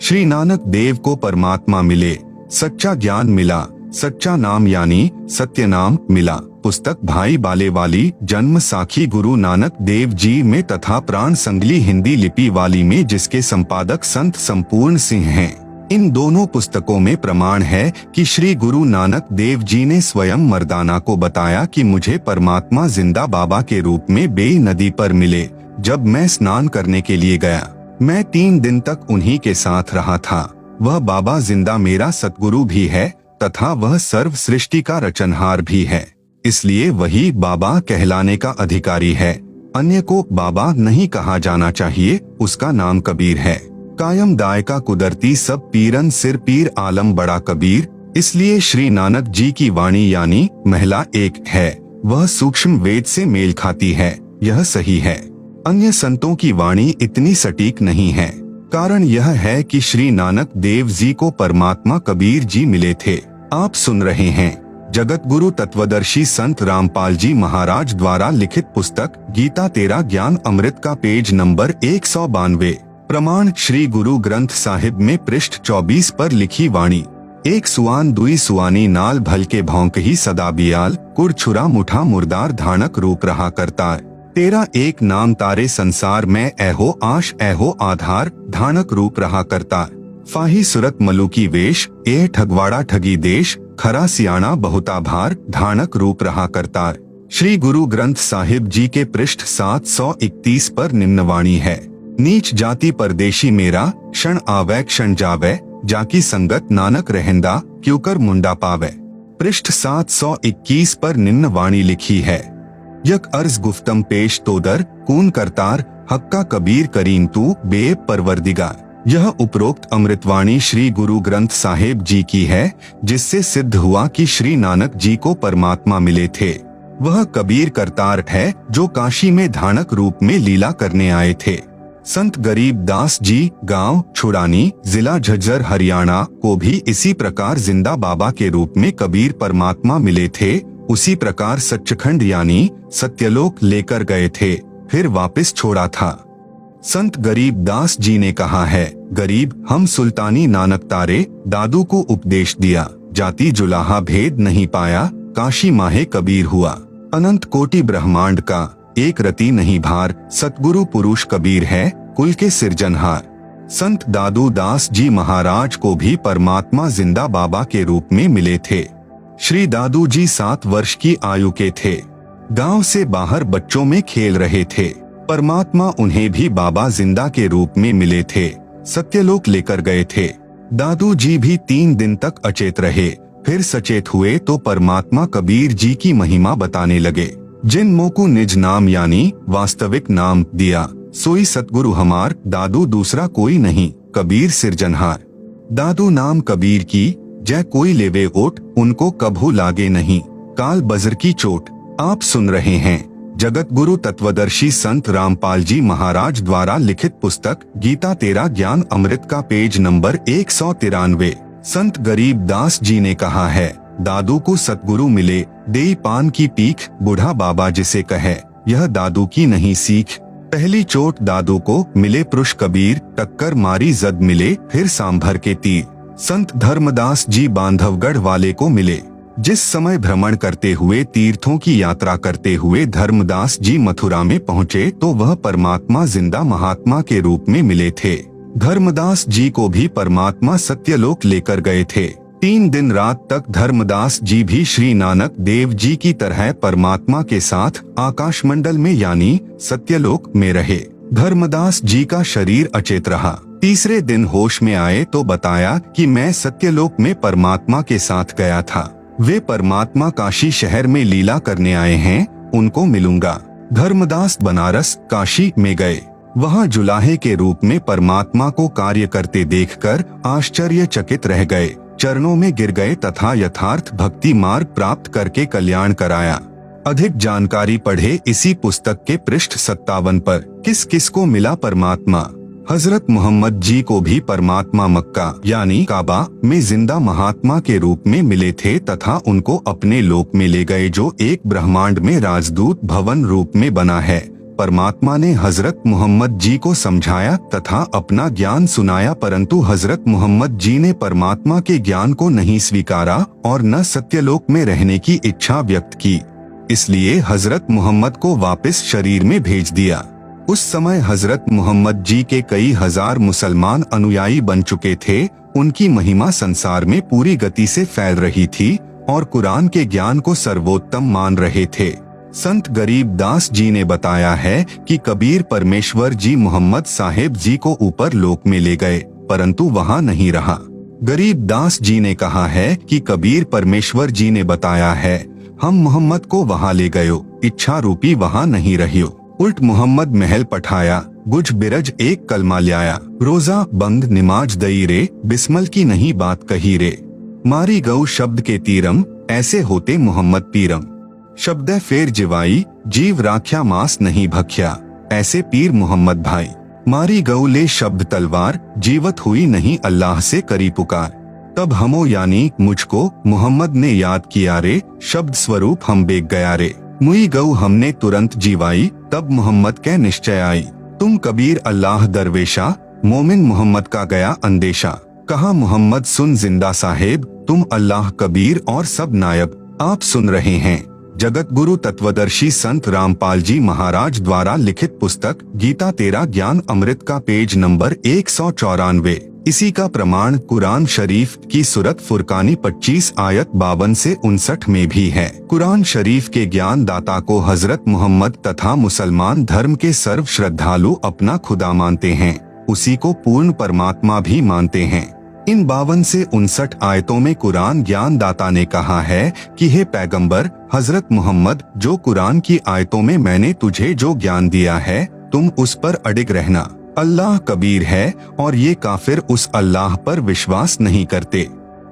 श्री नानक देव को परमात्मा मिले, सच्चा ज्ञान मिला, सच्चा नाम यानी सत्य नाम मिला। पुस्तक भाई बाले वाली जन्म साखी गुरु नानक देव जी में तथा प्राण संगली हिंदी लिपि वाली में, जिसके संपादक संत संपूर्ण सिंह हैं। इन दोनों पुस्तकों में प्रमाण है कि श्री गुरु नानक देव जी ने स्वयं मर्दाना को बताया कि मुझे परमात्मा जिंदा बाबा के रूप में बेई नदी पर मिले। जब मैं स्नान करने के लिए गया, मैं 3 दिन तक उन्हीं के साथ रहा था। वह बाबा जिंदा मेरा सतगुरु भी है तथा वह सर्व सृष्टि का रचनहार भी है, इसलिए वही बाबा कहलाने का अधिकारी है। अन्य को बाबा नहीं कहा जाना चाहिए, उसका नाम कबीर है। कायम दायका कुदरती सब पीरन सिर पीर आलम बड़ा कबीर। इसलिए श्री नानक जी की वाणी यानी महिला एक है, वह सूक्ष्म वेद से मेल खाती है, यह सही है। अन्य संतों की वाणी इतनी सटीक नहीं है। कारण यह है कि श्री नानक देव जी को परमात्मा कबीर जी मिले थे। आप सुन रहे हैं जगत गुरु तत्वदर्शी संत रामपाल जी महाराज द्वारा लिखित पुस्तक गीता तेरा ज्ञान अमृत का पेज नंबर 192। प्रमाण श्री गुरु ग्रंथ साहिब में पृष्ठ 24 पर लिखी वाणी। एक सुआन दुई सुआनी नाल भल के भौंक ही सदा बियाल, कुड़ छुरा मुठा मुर्दार धानक रूप रहा करता। तेरा एक नाम तारे संसार में ऐहो आश ऐहो आधार, धानक रूप रहा करता। फाही सुरत मलु की वेश, ए ठगवाड़ा ठगी देश, खरा सियाणा बहुता भार, धानक रूप रहा करता। श्री गुरु ग्रंथ साहिब जी के पृष्ठ 731 पर निम्न वाणी है। नीच जाति परदेशी मेरा, क्षण आवे क्षण जावे, जाकी संगत नानक रहंदा, क्योंकर मुंडा पावे। पृष्ठ 721 पर निम्न वाणी लिखी है। यक अर्ज गुफ्तम पेश तोदर, कून करतार, हक्का कबीर करीम तू बे परवरदिगार। यह उपरोक्त अमृतवाणी श्री गुरु ग्रंथ साहिब जी की है, जिससे सिद्ध हुआ कि श्री नानक जी को परमात्मा मिले थे। वह कबीर करतार है जो काशी में धानक रूप में लीला करने आए थे। संत गरीब दास जी गांव छुड़ानी जिला झज्जर हरियाणा को भी इसी प्रकार जिंदा बाबा के रूप में कबीर परमात्मा मिले थे। उसी प्रकार सच्चखंड यानी सत्यलोक लेकर गए थे, फिर वापस छोड़ा था। संत गरीब दास जी ने कहा है, गरीब हम सुल्तानी नानक तारे, दादू को उपदेश दिया, जाति जुलाहा भेद नहीं पाया, काशी माहे कबीर हुआ। अनंत कोटि ब्रह्मांड का एक रति नहीं भार, सतगुरु पुरुष कबीर है कुल के सिरजनहार। संत दादू दास जी महाराज को भी परमात्मा जिंदा बाबा के रूप में मिले थे। श्री दादू जी 7 वर्ष की आयु के थे। गांव से बाहर बच्चों में खेल रहे थे। परमात्मा उन्हें भी बाबा जिंदा के रूप में मिले थे, सत्यलोक लेकर गए थे। दादू जी भी 3 दिन तक अचेत रहे, फिर सचेत हुए तो परमात्मा कबीर जी की महिमा बताने लगे। जिन मोकू निज नाम यानी वास्तविक नाम दिया, सोई सतगुरु हमार, दादू दूसरा कोई नहीं, कबीर सिरजनहार। दादू नाम कबीर की, जय कोई लेवे ओट, उनको कभू लागे नहीं, काल बजर की चोट। आप सुन रहे हैं जगत गुरु तत्वदर्शी संत रामपाल जी महाराज द्वारा लिखित पुस्तक गीता तेरा ज्ञान अमृत का पेज नंबर 193। संत गरीब दास जी ने कहा है, दादू को सतगुरु मिले, देई पान की पीख, बूढ़ा बाबा जिसे कहे, यह दादू की नहीं सीख। पहली चोट दादू को मिले पुरुष कबीर, टक्कर मारी जद मिले, फिर सांभर के तीर। संत धर्मदास जी बांधवगढ़ वाले को मिले। जिस समय भ्रमण करते हुए तीर्थों की यात्रा करते हुए धर्मदास जी मथुरा में पहुँचे तो वह परमात्मा जिंदा महात्मा के रूप में मिले थे। धर्मदास जी को भी परमात्मा सत्यलोक लेकर गए थे। 3 दिन रात तक धर्मदास जी भी श्री नानक देव जी की तरह परमात्मा के साथ आकाशमंडल में यानी सत्यलोक में रहे। धर्मदास जी का शरीर अचेत रहा, तीसरे दिन होश में आए तो बताया कि मैं सत्यलोक में परमात्मा के साथ गया था। वे परमात्मा काशी शहर में लीला करने आए हैं, उनको मिलूंगा। धर्मदास बनारस काशी में गए। वहां जुलाहे के रूप में परमात्मा को कार्य करते देखकर आश्चर्यचकित रह गए। चरणों में गिर गए तथा यथार्थ भक्ति मार्ग प्राप्त करके कल्याण कराया। अधिक जानकारी पढ़े इसी पुस्तक के पृष्ठ 57 पर। किस किस को मिला परमात्मा? हजरत मोहम्मद जी को भी परमात्मा मक्का यानी काबा में जिंदा महात्मा के रूप में मिले थे तथा उनको अपने लोक में ले गए जो एक ब्रह्मांड में राजदूत भवन रूप में बना है। परमात्मा ने हजरत मोहम्मद जी को समझाया तथा अपना ज्ञान सुनाया, परंतु हजरत मोहम्मद जी ने परमात्मा के ज्ञान को नहीं स्वीकारा और न सत्यलोक में रहने की इच्छा व्यक्त की। इसलिए हजरत मोहम्मद को वापस शरीर में भेज दिया। उस समय हजरत मोहम्मद जी के कई हजार मुसलमान अनुयायी बन चुके थे। उनकी महिमा संसार में पूरी गति से फैल रही थी और कुरान के ज्ञान को सर्वोत्तम मान रहे थे। संत गरीब दास जी ने बताया है कि कबीर परमेश्वर जी मोहम्मद साहेब जी को ऊपर लोक में ले गए, परंतु वहां नहीं रहा। गरीब दास जी ने कहा है कि कबीर परमेश्वर जी ने बताया है, हम मोहम्मद को वहां ले गयो, इच्छा रूपी वहां नहीं रहियो। उल्ट मोहम्मद महल पठाया, गुज बिरज एक कलमा ल्याया, रोजा बंद निमाज दई रे, बिस्मल की नहीं बात कही रे। मारी गऊ शब्द के तीरम, ऐसे होते मोहम्मद पीरम। शब्द फेर जिवाई, जीव राख्या मास नहीं भख्या, ऐसे पीर मोहम्मद भाई। मारी गऊ ले शब्द तलवार, जीवत हुई नहीं अल्लाह से करी पुकार। तब हमो यानी मुझको मोहम्मद ने याद किया रे, शब्द स्वरूप हम बेग गया रे। मुई गऊ हमने तुरंत जीवाई, तब मोहम्मद के निश्चय आई। तुम कबीर अल्लाह दरवेशा, मोमिन मोहम्मद का गया अंदेशा। कहा मोहम्मद सुन जिंदा साहेब, तुम अल्लाह कबीर और सब नायब। आप सुन रहे हैं जगत गुरु तत्वदर्शी संत रामपाल जी महाराज द्वारा लिखित पुस्तक गीता तेरा ज्ञान अमृत का पेज नंबर 194। इसी का प्रमाण कुरान शरीफ की सूरत फुरकानी 25 आयत 52 से 59 में भी है। कुरान शरीफ के ज्ञान दाता को हजरत मोहम्मद तथा मुसलमान धर्म के सर्व श्रद्धालु अपना खुदा मानते हैं, उसी को पूर्ण परमात्मा भी मानते हैं। इन 52 से 59 आयतों में कुरान ज्ञान दाता ने कहा है कि हे पैगंबर हजरत मोहम्मद, जो कुरान की आयतों में मैंने तुझे जो ज्ञान दिया है, तुम उस पर अडिग रहना। अल्लाह कबीर है और ये काफिर उस अल्लाह पर विश्वास नहीं करते।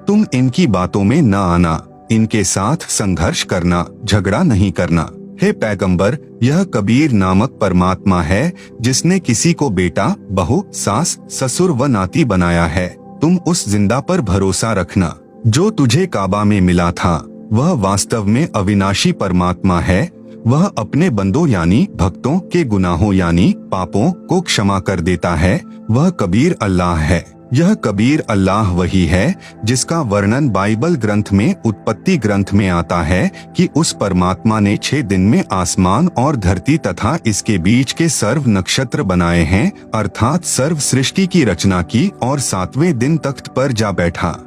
तुम इनकी बातों में न आना, इनके साथ संघर्ष करना, झगड़ा नहीं करना। हे पैगंबर, यह कबीर नामक परमात्मा है जिसने किसी को बेटा, बहू, सास, ससुर व नाती बनाया है। तुम उस जिंदा पर भरोसा रखना। जो तुझे काबा में मिला था वह वास्तव में अविनाशी परमात्मा है। वह अपने बंदों यानी भक्तों के गुनाहों यानी पापों को क्षमा कर देता है। वह कबीर अल्लाह है। यह कबीर अल्लाह वही है जिसका वर्णन बाइबल ग्रंथ में उत्पत्ति ग्रंथ में आता है कि उस परमात्मा ने 6 दिन में आसमान और धरती तथा इसके बीच के सर्व नक्षत्र बनाए हैं, अर्थात सर्व सृष्टि की रचना की और 7वें दिन तख्त पर जा बैठा।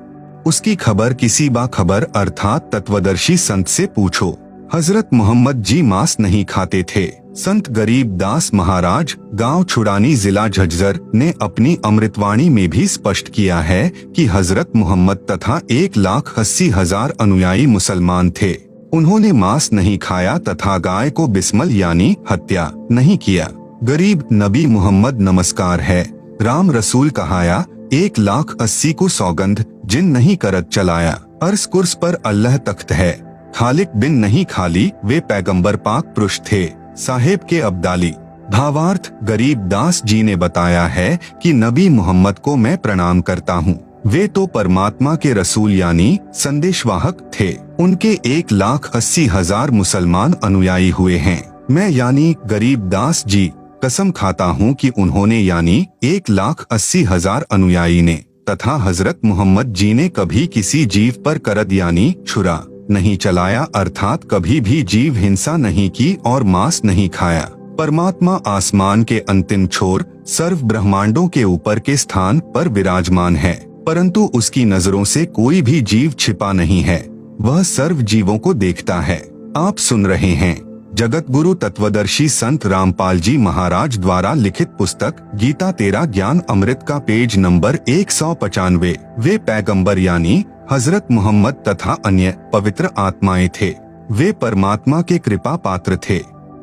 उसकी खबर किसी बाखबर अर्थात तत्वदर्शी संत से पूछो। हजरत मोहम्मद जी मांस नहीं खाते थे। संत गरीब दास महाराज गांव छुड़ानी जिला झज्जर ने अपनी अमृतवाणी में भी स्पष्ट किया है कि हजरत मोहम्मद तथा 1,80,000 अनुयायी मुसलमान थे। उन्होंने मांस नहीं खाया तथा गाय को बिस्मल यानी हत्या नहीं किया। गरीब नबी मोहम्मद नमस्कार है। राम रसूल कहाया 1,80,000 को सौगंध जिन नहीं करत चलाया। अर्श कुर्स पर अल्लाह तख्त है। खालिक बिन नहीं खाली वे पैगंबर पाक पुरुष थे, साहेब के अब्दाली। भावार्थ गरीब दास जी ने बताया है कि नबी मोहम्मद को मैं प्रणाम करता हूँ। वे तो परमात्मा के रसूल यानी संदेशवाहक थे। उनके 1,80,000 मुसलमान अनुयायी हुए हैं। मैं यानी गरीब दास जी कसम खाता हूँ कि उन्होंने यानी 1,80,000 अनुयायी ने तथा हजरत मोहम्मद जी ने कभी किसी जीव पर करद यानी छुरा नहीं चलाया, अर्थात कभी भी जीव हिंसा नहीं की और मांस नहीं खाया। परमात्मा आसमान के अंतिम छोर सर्व ब्रह्मांडों के ऊपर के स्थान पर विराजमान है, परंतु उसकी नजरों से कोई भी जीव छिपा नहीं है। वह सर्व जीवों को देखता है। आप सुन रहे हैं जगतगुरु तत्वदर्शी संत रामपाल जी महाराज द्वारा लिखित पुस्तक गीता तेरा ज्ञान अमृत का पेज नंबर 195। वे पैगंबर यानी हजरत मोहम्मद तथा अन्य पवित्र आत्माएं थे। वे परमात्मा के कृपा पात्र थे।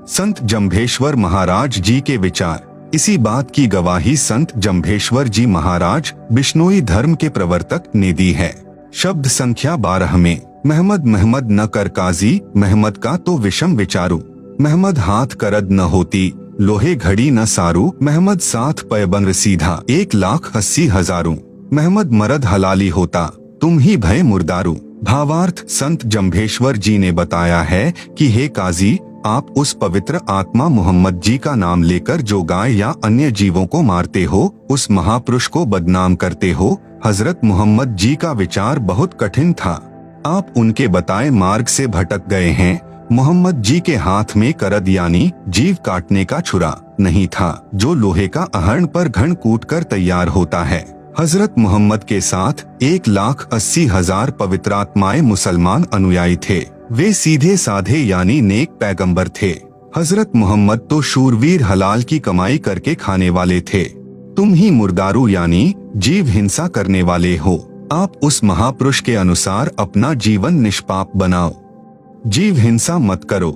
संत जम्भेश्वर महाराज जी के विचार। इसी बात की गवाही संत जम्भेश्वर जी महाराज बिश्नोई धर्म के प्रवर्तक ने दी है। शब्द संख्या 12 में महमद न कर काजी, महमद का तो विषम विचारू, महमद हाथ करद न होती, लोहे घड़ी न सारू, महमद साथ पैबंद सीधा 1,80,000, महमद मरद हलाली होता, तुम ही भय मुर्दारू। भावार्थ, संत जम्भेश्वर जी ने बताया है कि हे काजी, आप उस पवित्र आत्मा मोहम्मद जी का नाम लेकर जो गाय या अन्य जीवों को मारते हो, उस महापुरुष को बदनाम करते हो। हजरत मोहम्मद जी का विचार बहुत कठिन था। आप उनके बताए मार्ग से भटक गए हैं। मोहम्मद जी के हाथ में करद यानी जीव काटने का छुरा नहीं था, जो लोहे का आहरण पर घन कूट कर तैयार होता है। हजरत मोहम्मद के साथ 1,80,000 पवित्र आत्माएं मुसलमान अनुयायी थे। वे सीधे साधे यानी नेक पैगंबर थे। हजरत मोहम्मद तो शूरवीर हलाल की कमाई करके खाने वाले थे। तुम ही मुर्दारू यानी जीव हिंसा करने वाले हो। आप उस महापुरुष के अनुसार अपना जीवन निष्पाप बनाओ, जीव हिंसा मत करो।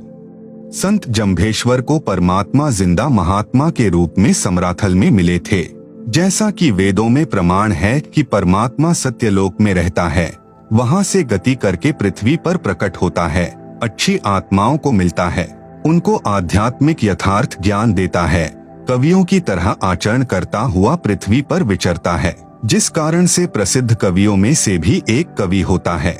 संत जम्भेश्वर को परमात्मा जिंदा महात्मा के रूप में समराथल में मिले थे। जैसा कि वेदों में प्रमाण है कि परमात्मा सत्यलोक में रहता है, वहां से गति करके पृथ्वी पर प्रकट होता है, अच्छी आत्माओं को मिलता है, उनको आध्यात्मिक यथार्थ ज्ञान देता है, कवियों की तरह आचरण करता हुआ पृथ्वी पर विचरता है, जिस कारण से प्रसिद्ध कवियों में से भी एक कवि होता है।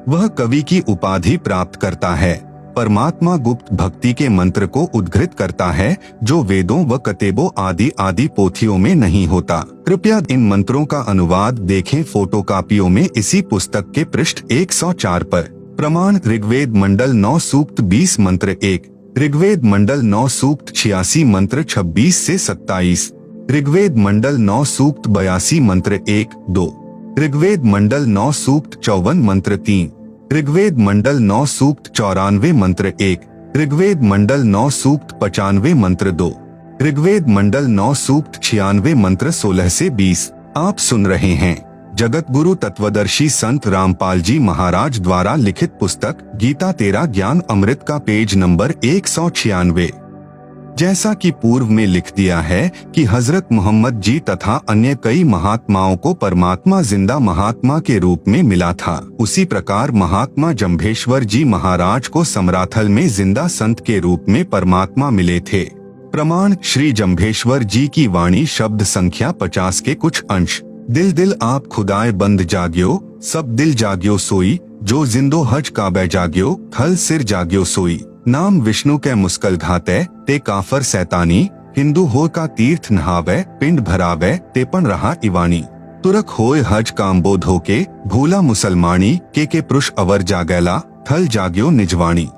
वह कवि की उपाधि प्राप्त करता है। परमात्मा गुप्त भक्ति के मंत्र को उद्घृत करता है, जो वेदों व कतेबों आदि पोथियों में नहीं होता। कृपया इन मंत्रों का अनुवाद देखें फोटोकॉपियों में इसी पुस्तक के पृष्ठ 104 पर। प्रमाण: ऋग्वेद मंडल 9 सूक्त 20 मंत्र 1, ऋग्वेद मंडल 9 सूक्त 86 मंत्र 26 से 27, ऋग्वेद मंडल 9 सूक्त 82 मंत्र 1, 2, ऋग्वेद मंडल 9 सूक्त 54 मंत्र 3, ऋग्वेद मंडल 9 सूक्त 94 मंत्र 1, ऋग्वेद मंडल 9 सूक्त 95 मंत्र 2, ऋग्वेद मंडल 9 सूक्त 96 मंत्र 16 से 20। आप सुन रहे हैं जगत गुरु तत्वदर्शी संत रामपाल जी महाराज द्वारा लिखित पुस्तक गीता तेरा ज्ञान अमृत का पेज नंबर 196। जैसा कि पूर्व में लिख दिया है कि हजरत मोहम्मद जी तथा अन्य कई महात्माओं को परमात्मा जिंदा महात्मा के रूप में मिला था, उसी प्रकार महात्मा जम्भेश्वर जी महाराज को समराथल में जिंदा संत के रूप में परमात्मा मिले थे। प्रमाण: श्री जम्भेश्वर जी की वाणी शब्द संख्या 50 के कुछ अंश। दिल आप खुदाए बंद जाग्यो, सब दिल जाग्यो सोई, जो जिंदो हज काबे जाग्यो, थल सिर जाग्यो सोई। नाम विष्णु के मुस्कल घाते, ते काफर सैतानी, हिंदू हो का तीर्थ नहावे, पिंड भरावे, ते पण रहा इवानी। तुरक होए हज काम्बो धोके, भूला मुसलमानी, के पुरुष अवर जागैला, थल जाग्यो निजवाणी।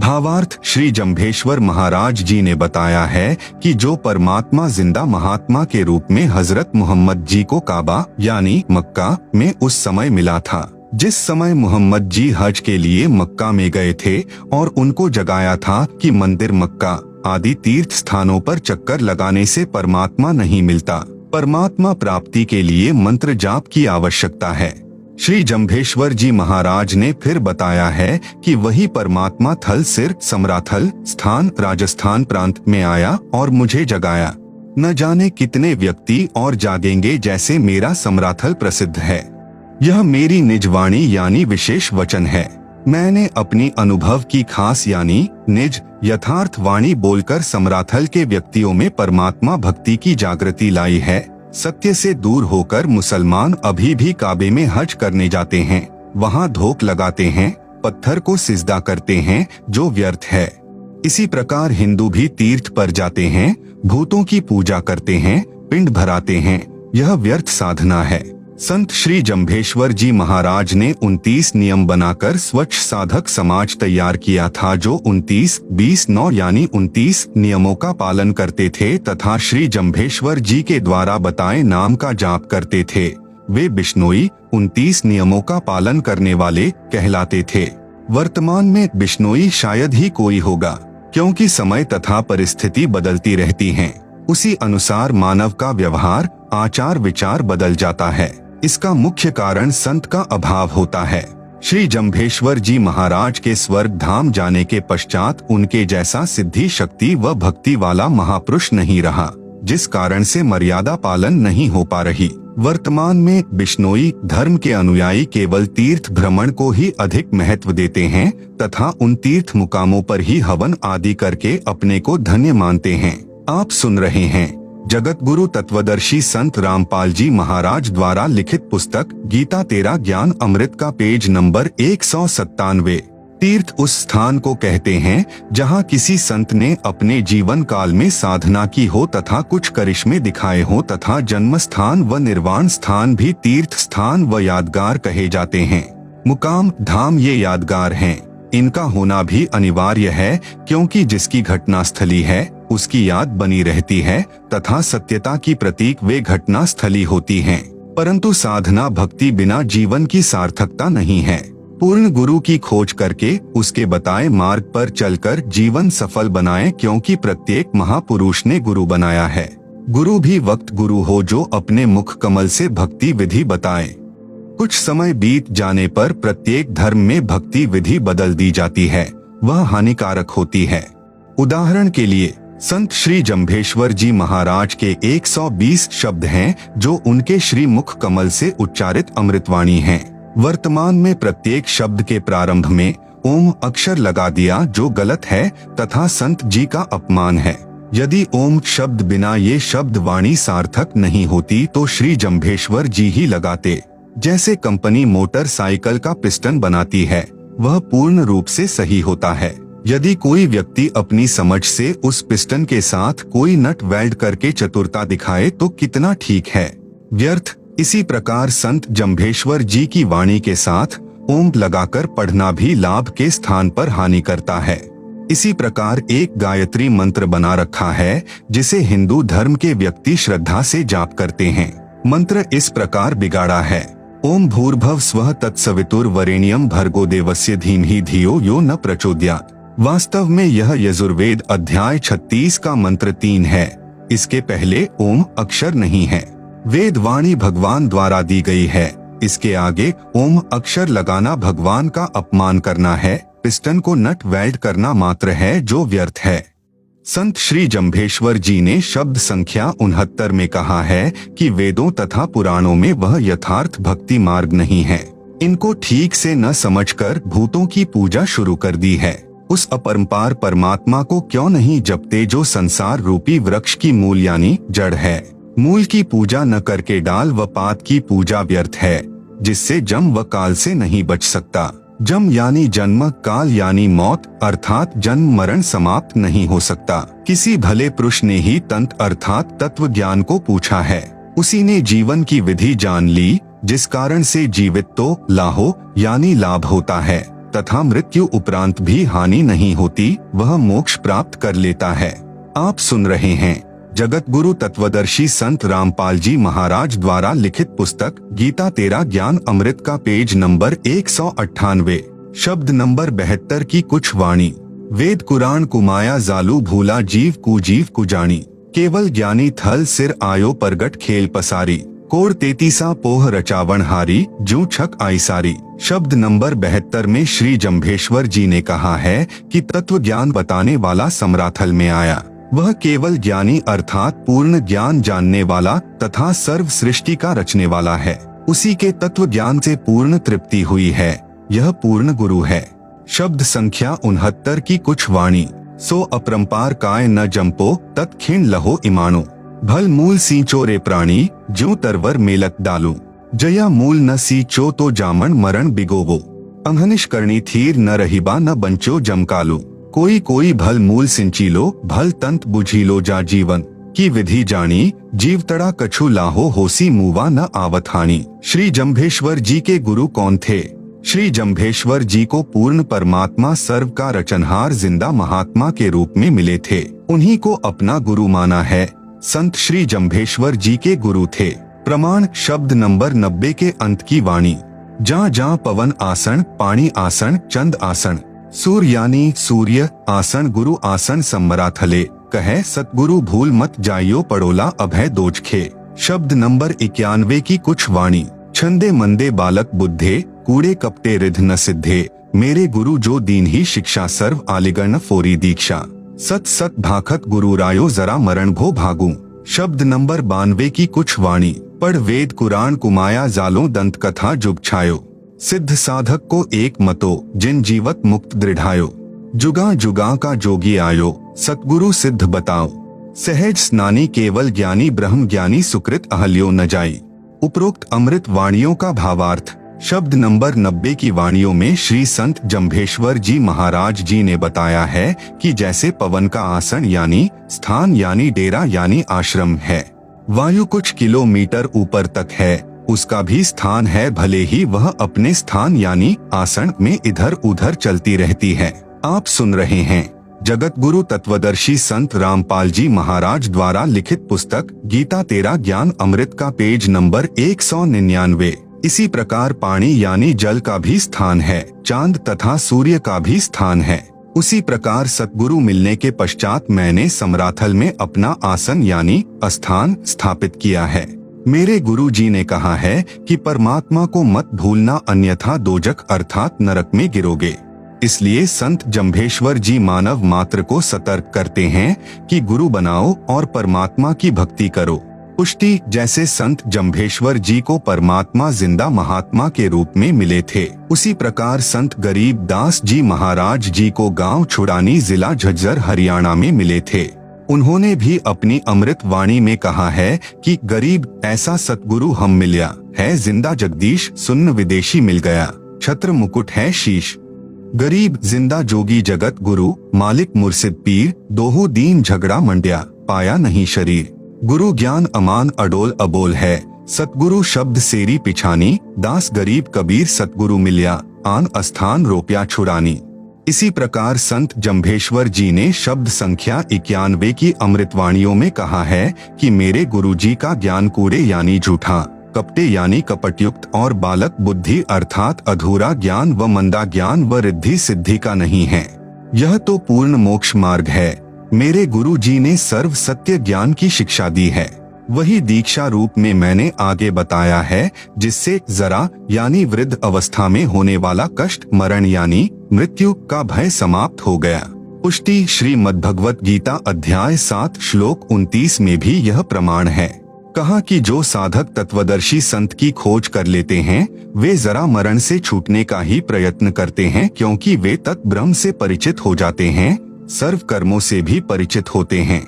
भावार्थ: श्री जम्भेश्वर महाराज जी ने बताया है कि जो परमात्मा जिंदा महात्मा के रूप में हजरत मोहम्मद जी को काबा यानी मक्का में उस समय मिला था, जिस समय मोहम्मद जी हज के लिए मक्का में गए थे और उनको जगाया था कि मंदिर मक्का आदि तीर्थ स्थानों पर चक्कर लगाने से परमात्मा नहीं मिलता, परमात्मा प्राप्ति के लिए मंत्र जाप की आवश्यकता है। श्री जम्भेश्वर जी महाराज ने फिर बताया है कि वही परमात्मा थल सिर समराथल स्थान राजस्थान प्रांत में आया और मुझे जगाया। न जाने कितने व्यक्ति और जागेंगे जैसे मेरा समराथल प्रसिद्ध है। यह मेरी निजवाणी यानी विशेष वचन है। मैंने अपनी अनुभव की खास यानी निज यथार्थ वाणी बोलकर समराथल के व्यक्तियों में परमात्मा भक्ति की जागृति लाई है। सत्य से दूर होकर मुसलमान अभी भी काबे में हज करने जाते हैं, वहां धोख लगाते हैं, पत्थर को सिजदा करते हैं जो व्यर्थ है। इसी प्रकार हिंदू भी तीर्थ पर जाते हैं, भूतों की पूजा करते हैं, पिंड भराते हैं, यह व्यर्थ साधना है। संत श्री जम्भेश्वर जी महाराज ने 29 नियम बनाकर स्वच्छ साधक समाज तैयार किया था, जो 29-20-9 यानी 29 नियमों का पालन करते थे तथा श्री जम्भेश्वर जी के द्वारा बताए नाम का जाप करते थे। वे बिश्नोई 29 नियमों का पालन करने वाले कहलाते थे। वर्तमान में बिश्नोई शायद ही कोई होगा। क्योंकि समय तथा परिस्थिति बदलती रहती हैं। उसी अनुसार मानव का व्यवहार, आचार विचार बदल जाता है। इसका मुख्य कारण संत का अभाव होता है। श्री जम्भेश्वर जी महाराज के स्वर्ग धाम जाने के पश्चात उनके जैसा सिद्धि शक्ति व भक्ति वाला महापुरुष नहीं रहा, जिस कारण से मर्यादा पालन नहीं हो पा रही। वर्तमान में बिश्नोई धर्म के अनुयायी केवल तीर्थ भ्रमण को ही अधिक महत्व देते हैं तथा उन तीर्थ मुकामों पर ही हवन आदि करके अपने को धन्य मानते हैं। आप सुन रहे हैं जगत गुरु तत्वदर्शी संत रामपाल जी महाराज द्वारा लिखित पुस्तक गीता तेरा ज्ञान अमृत का पेज नंबर 197। तीर्थ उस स्थान को कहते हैं जहां किसी संत ने अपने जीवन काल में साधना की हो तथा कुछ करिश्मे दिखाए हो, तथा जन्म स्थान व निर्वाण स्थान भी तीर्थ स्थान व यादगार कहे जाते हैं। मुकाम धाम ये यादगार हैं। इनका होना भी अनिवार्य है, क्योंकि जिसकी घटना स्थली है उसकी याद बनी रहती है तथा सत्यता की प्रतीक वे घटना स्थली होती हैं। परंतु साधना भक्ति बिना जीवन की सार्थकता नहीं है। पूर्ण गुरु की खोज करके उसके बताए मार्ग पर चलकर जीवन सफल बनाएं, क्योंकि प्रत्येक महापुरुष ने गुरु बनाया है। गुरु भी वक्त गुरु हो जो अपने मुख कमल से भक्ति विधि बताए। कुछ समय बीत जाने पर प्रत्येक धर्म में भक्ति विधि बदल दी जाती है, वह हानिकारक होती है। उदाहरण के लिए संत श्री जम्भेश्वर जी महाराज के 120 शब्द हैं जो उनके श्री मुख कमल से उच्चारित अमृतवाणी हैं। वर्तमान में प्रत्येक शब्द के प्रारंभ में ओम अक्षर लगा दिया, जो गलत है तथा संत जी का अपमान है। यदि ओम शब्द बिना ये शब्द वाणी सार्थक नहीं होती तो श्री जम्भेश्वर जी ही लगाते। जैसे कंपनी मोटरसाइकिल का पिस्टन बनाती है, वह पूर्ण रूप से सही होता है। यदि कोई व्यक्ति अपनी समझ से उस पिस्टन के साथ कोई नट वेल्ड करके चतुरता दिखाए तो कितना ठीक है, व्यर्थ। इसी प्रकार संत जम्भेश्वर जी की वाणी के साथ ओम लगाकर पढ़ना भी लाभ के स्थान पर हानि करता है। इसी प्रकार एक गायत्री मंत्र बना रखा है जिसे हिंदू धर्म के व्यक्ति श्रद्धा से जाप करते हैं। मंत्र इस प्रकार बिगाड़ा है, ओम भूर्भुवः स्वः तत्सवितुर्वरेण्यं भर्गो देवस्य धीमहि धियो यो न प्रचोदयात्। वास्तव में यह यजुर्वेद अध्याय 36 का मंत्र 3 है। इसके पहले ओम अक्षर नहीं है। वेद वाणी भगवान द्वारा दी गई है, इसके आगे ओम अक्षर लगाना भगवान का अपमान करना है। पिस्टन को नट वेल्ड करना मात्र है जो व्यर्थ है। संत श्री जम्भेश्वर जी ने शब्द संख्या 69 में कहा है कि वेदों तथा पुराणों में वह यथार्थ भक्ति मार्ग नहीं है। इनको ठीक से न समझकर भूतों की पूजा शुरू कर दी है। उस अपरंपार परमात्मा को क्यों नहीं जपते जो संसार रूपी वृक्ष की मूल यानी जड़ है। मूल की पूजा न करके डाल व पात की पूजा व्यर्थ है, जिससे जम व काल से नहीं बच सकता। जम यानी जन्म, काल यानी मौत, अर्थात जन्म मरण समाप्त नहीं हो सकता। किसी भले पुरुष ने ही तंत्र अर्थात तत्व ज्ञान को पूछा है। उसी ने जीवन की विधि जान ली, जिस कारण से जीवित तो लाहो यानी लाभ होता है तथा मृत्यु उपरांत भी हानि नहीं होती, वह मोक्ष प्राप्त कर लेता है। आप सुन रहे हैं जगत गुरु तत्वदर्शी संत रामपाल जी महाराज द्वारा लिखित पुस्तक गीता तेरा ज्ञान अमृत का पेज नंबर 198, शब्द नंबर 72 की कुछ वाणी। वेद कुरान कुमाया जालू भूला जीव कु जानी, केवल ज्ञानी थल सिर आयो परगट खेल पसारी, कोड़ 33 पोह रचावन हारी जू छक आई सारी। शब्द नंबर 72 में श्री जम्भेश्वर जी ने कहा है कि तत्व ज्ञान बताने वाला समराथल में आया। वह केवल ज्ञानी अर्थात पूर्ण ज्ञान जानने वाला तथा सर्व सृष्टि का रचने वाला है। उसी के तत्व ज्ञान से पूर्ण तृप्ति हुई है, यह पूर्ण गुरु है। शब्द संख्या 69 की कुछ वाणी। सो अपरंपार काय न जंपो तत्खिण लहो इमानो, भल मूल सींचो रे प्राणी ज्यों तरवर मेलक डालू, जया मूल न सींचो तो जामन मरण बिगोवो, अंहनिश करनी थीर न रहिबा न बंचो जमकालू, कोई कोई भल मूल सिंची लो भल तंत बुझी लो जा जीवन की विधि जानी, जीव तड़ा कछु लाहो होसी मुवा न आवत हानि। श्री जम्भेश्वर जी के गुरु कौन थे? श्री जम्भेश्वर जी को पूर्ण परमात्मा सर्व का रचनहार जिंदा महात्मा के रूप में मिले थे। उन्हीं को अपना गुरु माना है। संत श्री जम्भेश्वर जी के गुरु थे। प्रमाण शब्द नंबर 90 के अंत की वाणी। जहाँ जहाँ पवन आसन, पानी आसन, चंद आसन, सूर यानी सूर्य, आसन गुरु आसन सम्मराथले, कहे सतगुरु भूल मत जाइयो पड़ोला अभय दोजखे। शब्द नंबर 91 की कुछ वाणी। छंदे मंदे बालक बुद्धे, कूड़े कपटे रिध न सिद्धे, मेरे गुरु जो दीन ही शिक्षा सर्व आलिगण फोरी दीक्षा। सत सत भाखत गुरु रायो जरा मरण भो भागू। शब्द नंबर 92 की कुछ वाणी। पढ़ वेद कुरान कुमाया जालो दंत कथा जुग छायो, सिद्ध साधक को एक मतो, जिन जीवत मुक्त दृढ़ायो। जुगा जुगा का जोगी आयो, सतगुरु सिद्ध बताओ, सहज स्नानी केवल ज्ञानी ब्रह्म ज्ञानी सुकृत अहल्यो न जाई। उपरोक्त अमृत वाणियों का भावार्थ। शब्द नंबर 90 की वाणियों में श्री संत जम्भेश्वर जी महाराज जी ने बताया है कि जैसे पवन का आसन यानी स्थान यानी डेरा यानी आश्रम है, वायु कुछ किलोमीटर ऊपर तक है, उसका भी स्थान है, भले ही वह अपने स्थान यानी आसन में इधर उधर चलती रहती है। आप सुन रहे हैं जगत गुरु तत्वदर्शी संत रामपाल जी महाराज द्वारा लिखित पुस्तक गीता तेरा ज्ञान अमृत का पेज नंबर 199। इसी प्रकार पानी यानी जल का भी स्थान है, चांद तथा सूर्य का भी स्थान है। उसी प्रकार सतगुरु मिलने के पश्चात मैंने समराथल में अपना आसन यानी स्थान स्थापित किया है। मेरे गुरु जी ने कहा है कि परमात्मा को मत भूलना अन्यथा दोजख अर्थात नरक में गिरोगे। इसलिए संत जम्भेश्वर जी मानव मात्र को सतर्क करते हैं कि गुरु बनाओ और परमात्मा की भक्ति करो। पुष्टि जैसे संत जम्भेश्वर जी को परमात्मा जिंदा महात्मा के रूप में मिले थे, उसी प्रकार संत गरीब दास जी महाराज जी को गांव छुड़ानी जिला झज्जर हरियाणा में मिले थे। उन्होंने भी अपनी अमृत वाणी में कहा है कि गरीब ऐसा सतगुरु हम मिल्या है, जिंदा जगदीश सुन्न विदेशी मिल गया, छत्र मुकुट है शीश। गरीब जिंदा जोगी जगत गुरु, मालिक मुर्शिद पीर, दोहू दीन झगड़ा मंड्या, पाया नहीं शरीर। गुरु ज्ञान अमान अडोल अबोल है, सतगुरु शब्द सेरी पिछानी, दास गरीब कबीर सतगुरु मिल्या, आन अस्थान रोप्या छुड़ानी। इसी प्रकार संत जम्भेश्वर जी ने शब्द संख्या 91 की अमृतवाणियों में कहा है कि मेरे गुरु जी का ज्ञान कूड़े यानी झूठा, कपटे यानी कपटयुक्त और बालक बुद्धि अर्थात अधूरा ज्ञान व मंदा ज्ञान व रिद्धि सिद्धि का नहीं है। यह तो पूर्ण मोक्ष मार्ग है। मेरे गुरु जी ने सर्व सत्य ज्ञान की शिक्षा दी है, वही दीक्षा रूप में मैंने आगे बताया है, जिससे जरा यानी वृद्ध अवस्था में होने वाला कष्ट मरण यानी मृत्यु का भय समाप्त हो गया। पुष्टि श्रीमद्भगवत गीता अध्याय 7 श्लोक 29 में भी यह प्रमाण है। कहा कि जो साधक तत्वदर्शी संत की खोज कर लेते हैं वे जरा मरण से छूटने का ही प्रयत्न करते हैं, क्योंकि वे तत् ब्रह्म से परिचित हो जाते हैं, सर्व कर्मों से भी परिचित होते हैं।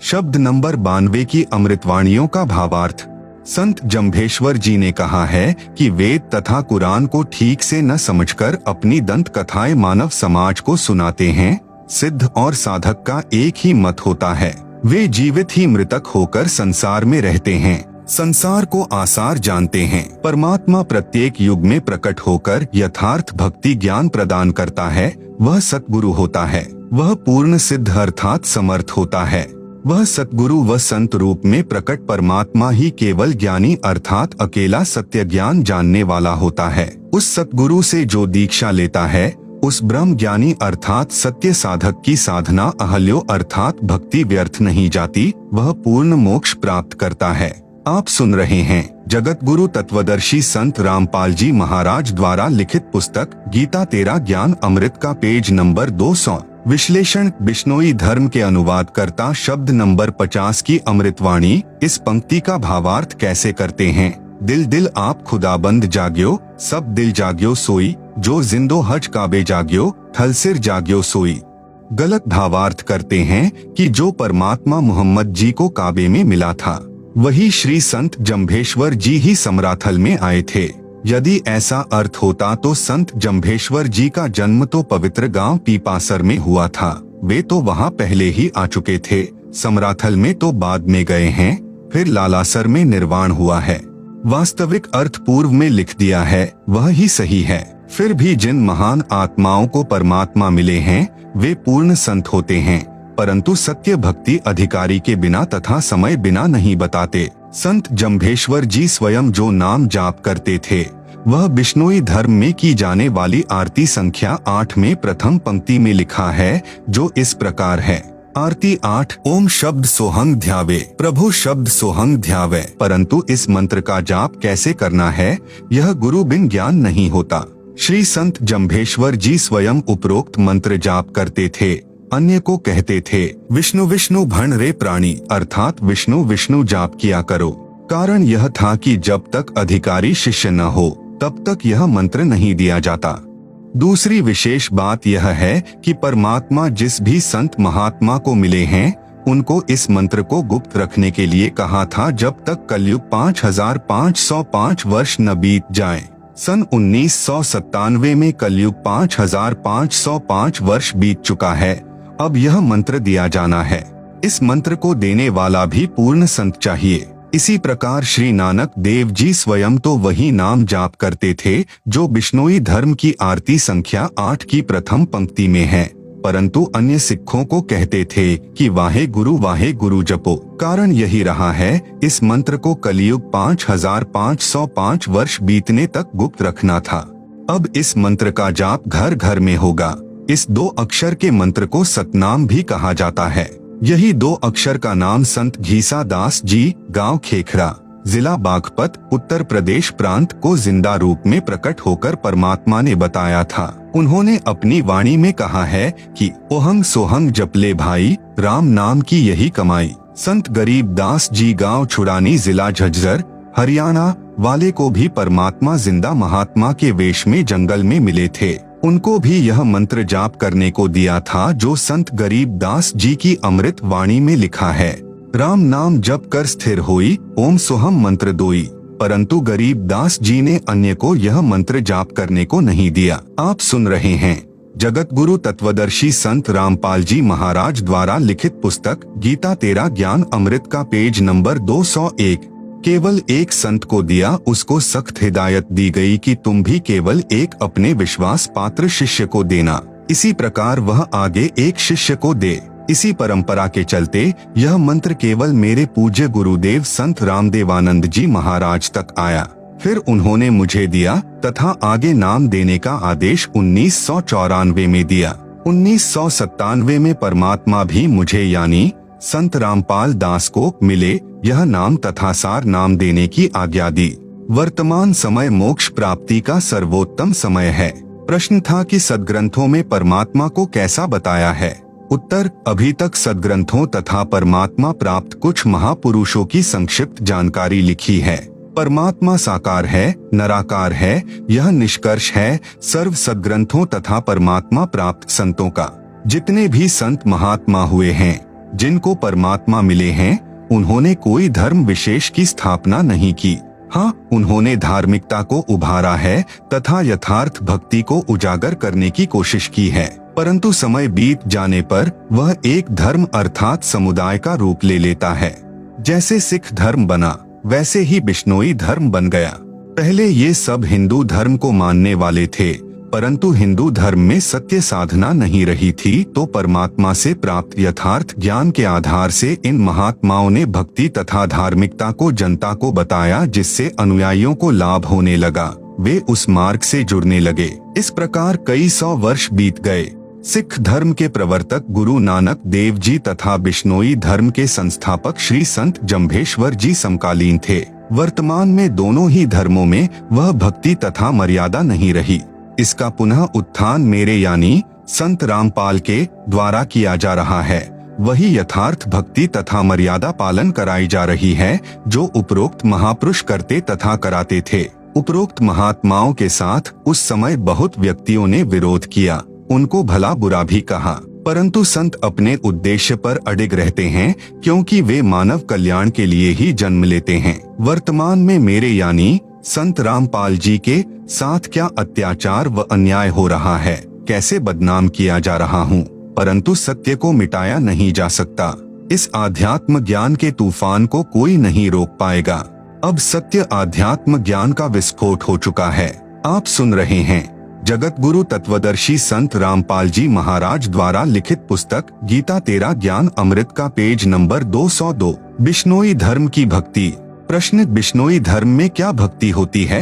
शब्द नंबर 92 की अमृतवाणियों का भावार्थ। संत जम्भेश्वर जी ने कहा है कि वेद तथा कुरान को ठीक से न समझकर अपनी दंत कथाएं मानव समाज को सुनाते हैं। सिद्ध और साधक का एक ही मत होता है, वे जीवित ही मृतक होकर संसार में रहते हैं, संसार को आसार जानते हैं। परमात्मा प्रत्येक युग में प्रकट होकर यथार्थ भक्ति ज्ञान प्रदान करता है, वह सतगुरु होता है। वह पूर्ण सिद्ध अर्थात समर्थ होता है। वह सतगुरु व संत रूप में प्रकट परमात्मा ही केवल ज्ञानी अर्थात अकेला सत्य ज्ञान जानने वाला होता है। उस सतगुरु से जो दीक्षा लेता है उस ब्रह्म ज्ञानी अर्थात सत्य साधक की साधना अहल्यो अर्थात भक्ति व्यर्थ नहीं जाती, वह पूर्ण मोक्ष प्राप्त करता है। आप सुन रहे हैं जगत गुरु तत्वदर्शी संत रामपाल जी महाराज द्वारा लिखित पुस्तक गीता तेरा ज्ञान अमृत का पेज नंबर 200। विश्लेषण बिश्नोई धर्म के अनुवाद करता शब्द नंबर 50 की अमृतवाणी। इस पंक्ति का भावार्थ कैसे करते हैं। दिल दिल आप खुदाबंद जाग्यो, सब दिल जाग्यो सोई, जो जिंदो हज काबे जाग्यो, थल सिर जाग्यो सोई। गलत भावार्थ करते हैं कि जो परमात्मा मोहम्मद जी को काबे में मिला था वही श्री संत जम्भेश्वर जी ही समराथल में आए थे। यदि ऐसा अर्थ होता तो संत जम्भेश्वर जी का जन्म तो पवित्र गांव पीपासर में हुआ था, वे तो वहां पहले ही आ चुके थे। समराथल में तो बाद में गए हैं, फिर लालासर में निर्वाण हुआ है। वास्तविक अर्थ पूर्व में लिख दिया है, वह ही सही है। फिर भी जिन महान आत्माओं को परमात्मा मिले हैं वे पूर्ण संत होते हैं, परंतु सत्य भक्ति अधिकारी के बिना तथा समय बिना नहीं बताते। संत जम्भेश्वर जी स्वयं जो नाम जाप करते थे वह बिश्नोई धर्म में की जाने वाली आरती संख्या 8 में प्रथम पंक्ति में लिखा है, जो इस प्रकार है। आरती 8। ओम शब्द सोहंग ध्यावे, प्रभु शब्द सोहंग ध्यावे। परंतु इस मंत्र का जाप कैसे करना है, यह गुरु बिन ज्ञान नहीं होता। श्री संत जम्भेश्वर जी स्वयं उपरोक्त मंत्र जाप करते थे। अन्य को कहते थे, विष्णु विष्णु भण रे प्राणी, अर्थात विष्णु विष्णु जाप किया करो। कारण यह था कि जब तक अधिकारी शिष्य न हो तब तक यह मंत्र नहीं दिया जाता। दूसरी विशेष बात यह है कि परमात्मा जिस भी संत महात्मा को मिले हैं, उनको इस मंत्र को गुप्त रखने के लिए कहा था, जब तक कलयुग 5505 वर्ष न बीत जाए। सन 1997 में कलयुग 5505 वर्ष बीत चुका है। अब यह मंत्र दिया जाना है। इस मंत्र को देने वाला भी पूर्ण संत चाहिए। इसी प्रकार श्री नानक देव जी स्वयं तो वही नाम जाप करते थे जो बिश्नोई धर्म की आरती संख्या 8 की प्रथम पंक्ति में है, परंतु अन्य सिखों को कहते थे कि वाहे गुरु जपो। कारण यही रहा है, इस मंत्र को कलयुग 5505 वर्ष बीतने तक गुप्त रखना था। अब इस मंत्र का जाप घर घर में होगा। इस 2 अक्षर के मंत्र को सतनाम भी कहा जाता है। यही 2 अक्षर का नाम संत घीसा दास जी, गांव खेखरा, जिला बागपत, उत्तर प्रदेश प्रांत को जिंदा रूप में प्रकट होकर परमात्मा ने बताया था। उन्होंने अपनी वाणी में कहा है कि ओहंग सोहंग जपले भाई, राम नाम की यही कमाई। संत गरीब दास जी गांव छुड़ानी, जिला झज्जर, हरियाणा वाले को भी परमात्मा जिंदा महात्मा के वेश में जंगल में मिले थे। उनको भी यह मंत्र जाप करने को दिया था जो संत गरीब दास जी की अमृत वाणी में लिखा है, राम नाम जप कर स्थिर होई, ओम सोहम मंत्र दोई। परंतु गरीब दास जी ने अन्य को यह मंत्र जाप करने को नहीं दिया। आप सुन रहे हैं जगत गुरु तत्वदर्शी संत रामपाल जी महाराज द्वारा लिखित पुस्तक गीता तेरा ज्ञान अमृत का पेज नंबर 201। केवल एक संत को दिया, उसको सख्त हिदायत दी गई कि तुम भी केवल एक अपने विश्वास पात्र शिष्य को देना। इसी प्रकार वह आगे एक शिष्य को दे। इसी परंपरा के चलते यह मंत्र केवल मेरे पूज्य गुरुदेव संत रामदेवानंद जी महाराज तक आया। फिर उन्होंने मुझे दिया तथा आगे नाम देने का आदेश 1994 में दिया। 1997 में परमात्मा भी मुझे यानी संत रामपाल दास को मिले, यह नाम तथा सार नाम देने की आज्ञा दी। वर्तमान समय मोक्ष प्राप्ति का सर्वोत्तम समय है। प्रश्न था कि सद्ग्रंथों में परमात्मा को कैसा बताया है। उत्तर, अभी तक सद्ग्रंथों तथा परमात्मा प्राप्त कुछ महापुरुषों की संक्षिप्त जानकारी लिखी है। परमात्मा साकार है, निराकार है, यह निष्कर्ष है सर्व सद्ग्रंथों तथा परमात्मा प्राप्त संतों का। जितने भी संत महात्मा हुए हैं, जिनको परमात्मा मिले हैं, उन्होंने कोई धर्म विशेष की स्थापना नहीं की। हाँ, उन्होंने धार्मिकता को उभारा है तथा यथार्थ भक्ति को उजागर करने की कोशिश की है, परंतु समय बीत जाने पर वह एक धर्म अर्थात समुदाय का रूप ले लेता है। जैसे सिख धर्म बना, वैसे ही बिश्नोई धर्म बन गया। पहले ये सब हिंदू धर्म को मानने वाले थे, परंतु हिंदू धर्म में सत्य साधना नहीं रही थी, तो परमात्मा से प्राप्त यथार्थ ज्ञान के आधार से इन महात्माओं ने भक्ति तथा धार्मिकता को जनता को बताया, जिससे अनुयायियों को लाभ होने लगा। वे उस मार्ग से जुड़ने लगे। इस प्रकार कई 100 वर्ष बीत गए। सिख धर्म के प्रवर्तक गुरु नानक देव जी तथा बिश्नोई धर्म के संस्थापक श्री संत जम्भेश्वर जी समकालीन थे। वर्तमान में दोनों ही धर्मों में वह भक्ति तथा मर्यादा नहीं रही। इसका पुनः उत्थान मेरे यानी संत रामपाल के द्वारा किया जा रहा है। वही यथार्थ भक्ति तथा मर्यादा पालन कराई जा रही है जो उपरोक्त महापुरुष करते तथा कराते थे। उपरोक्त महात्माओं के साथ उस समय बहुत व्यक्तियों ने विरोध किया, उनको भला बुरा भी कहा, परंतु संत अपने उद्देश्य पर अडिग रहते हैं, क्योंकि वे मानव कल्याण के लिए ही जन्म लेते हैं। वर्तमान में मेरे यानी संत रामपाल जी के साथ क्या अत्याचार व अन्याय हो रहा है, कैसे बदनाम किया जा रहा हूँ, परंतु सत्य को मिटाया नहीं जा सकता। इस आध्यात्म ज्ञान के तूफान को कोई नहीं रोक पाएगा। अब सत्य आध्यात्म ज्ञान का विस्फोट हो चुका है। आप सुन रहे हैं जगत गुरु तत्वदर्शी संत रामपाल जी महाराज द्वारा लिखित पुस्तक गीता तेरा ज्ञान अमृत का पेज नंबर 202। बिश्नोई धर्म की भक्ति। प्रश्न, बिश्नोई धर्म में क्या भक्ति होती है?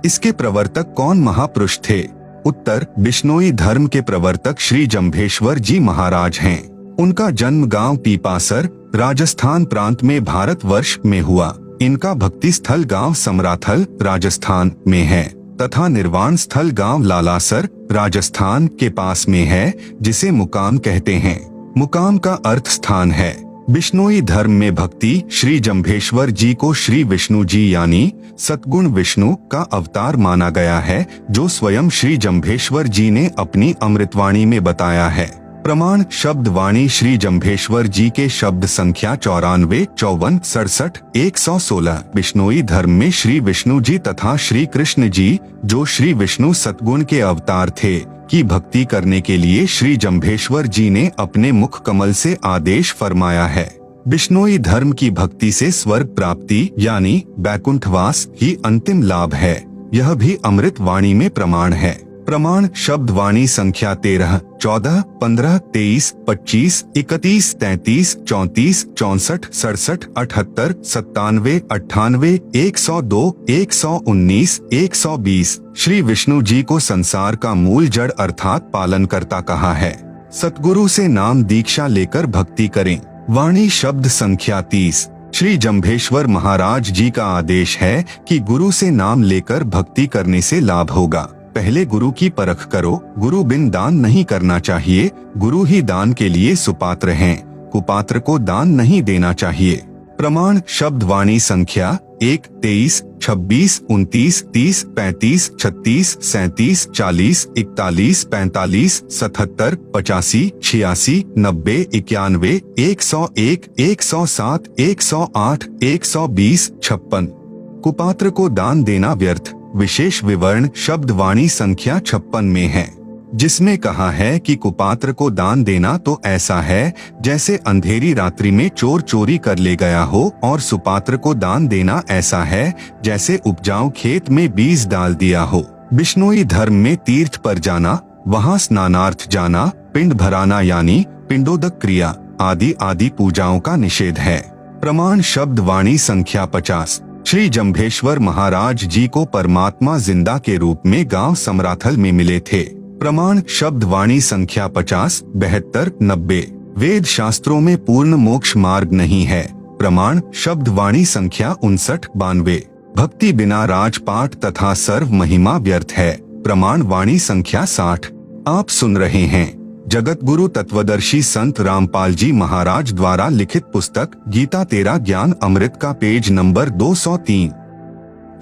इसके प्रवर्तक कौन महापुरुष थे? उत्तर, बिश्नोई धर्म के प्रवर्तक श्री जम्भेश्वर जी महाराज हैं। उनका जन्म गांव पीपासर, राजस्थान प्रांत में भारतवर्ष में हुआ। इनका भक्ति स्थल गांव समराथल, राजस्थान में है तथा निर्वाण स्थल गांव लालासर, राजस्थान के पास में है, जिसे मुकाम कहते हैं। मुकाम का अर्थ स्थान है। बिश्नोई धर्म में भक्ति श्री जम्भेश्वर जी को श्री विष्णु जी यानी सतगुण विष्णु का अवतार माना गया है, जो स्वयं श्री जम्भेश्वर जी ने अपनी अमृतवाणी में बताया है। प्रमाण शब्द वाणी श्री जम्भेश्वर जी के शब्द संख्या 94, 54, 67, 116। बिश्नोई धर्म में श्री विष्णु जी तथा श्री कृष्ण जी, जो श्री विष्णु सतगुण के अवतार थे, की भक्ति करने के लिए श्री जम्भेश्वर जी ने अपने मुख कमल से आदेश फरमाया है। बिश्नोई धर्म की भक्ति से स्वर्ग प्राप्ति यानी बैकुंठवास ही अंतिम लाभ है। यह भी अमृत वाणी में प्रमाण है। प्रमाण शब्द वाणी संख्या 13, 14, 15, 23, 25, 31, 33, 34, 64, 67, 78, 97, 98, 102, 119, 120। श्री विष्णु जी को संसार का मूल जड़ अर्थात पालनकर्ता कहा है। सतगुरु से नाम दीक्षा लेकर भक्ति करें। वाणी शब्द संख्या 30। श्री जम्भेश्वर महाराज जी का आदेश है कि गुरु से नाम लेकर भक्ति करने से लाभ होगा। पहले गुरु की परख करो। गुरु बिन दान नहीं करना चाहिए। गुरु ही दान के लिए सुपात्र हैं। कुपात्र को दान नहीं देना चाहिए। प्रमाण शब्द वाणी संख्या 1, 23, 26, 29, 30, 35, 36, 37, 40, 41, 45, 77, 85, 86, 90, 91, 101, 107, 108, 120, 56। कुपात्र को दान देना व्यर्थ। विशेष विवरण शब्द वाणी संख्या 56 में है, जिसमें कहा है कि कुपात्र को दान देना तो ऐसा है जैसे अंधेरी रात्रि में चोर चोरी कर ले गया हो, और सुपात्र को दान देना ऐसा है जैसे उपजाऊ खेत में बीज डाल दिया हो। बिश्नोई धर्म में तीर्थ पर जाना, वहां स्नानार्थ जाना, पिंड भराना यानी पिंडोदक क्रिया आदि आदि पूजाओं का निषेध है। प्रमाण शब्द वाणी संख्या 50। श्री जम्भेश्वर महाराज जी को परमात्मा जिंदा के रूप में गांव समराथल में मिले थे। प्रमाण शब्द वाणी संख्या 50, 72, 90। वेद शास्त्रों में पूर्ण मोक्ष मार्ग नहीं है। प्रमाण शब्द वाणी संख्या 59, 92। भक्ति बिना राजपाट तथा सर्व महिमा व्यर्थ है। प्रमाण वाणी संख्या 60। आप सुन रहे हैं जगत गुरु तत्वदर्शी संत रामपाल जी महाराज द्वारा लिखित पुस्तक गीता तेरा ज्ञान अमृत का पेज नंबर 203।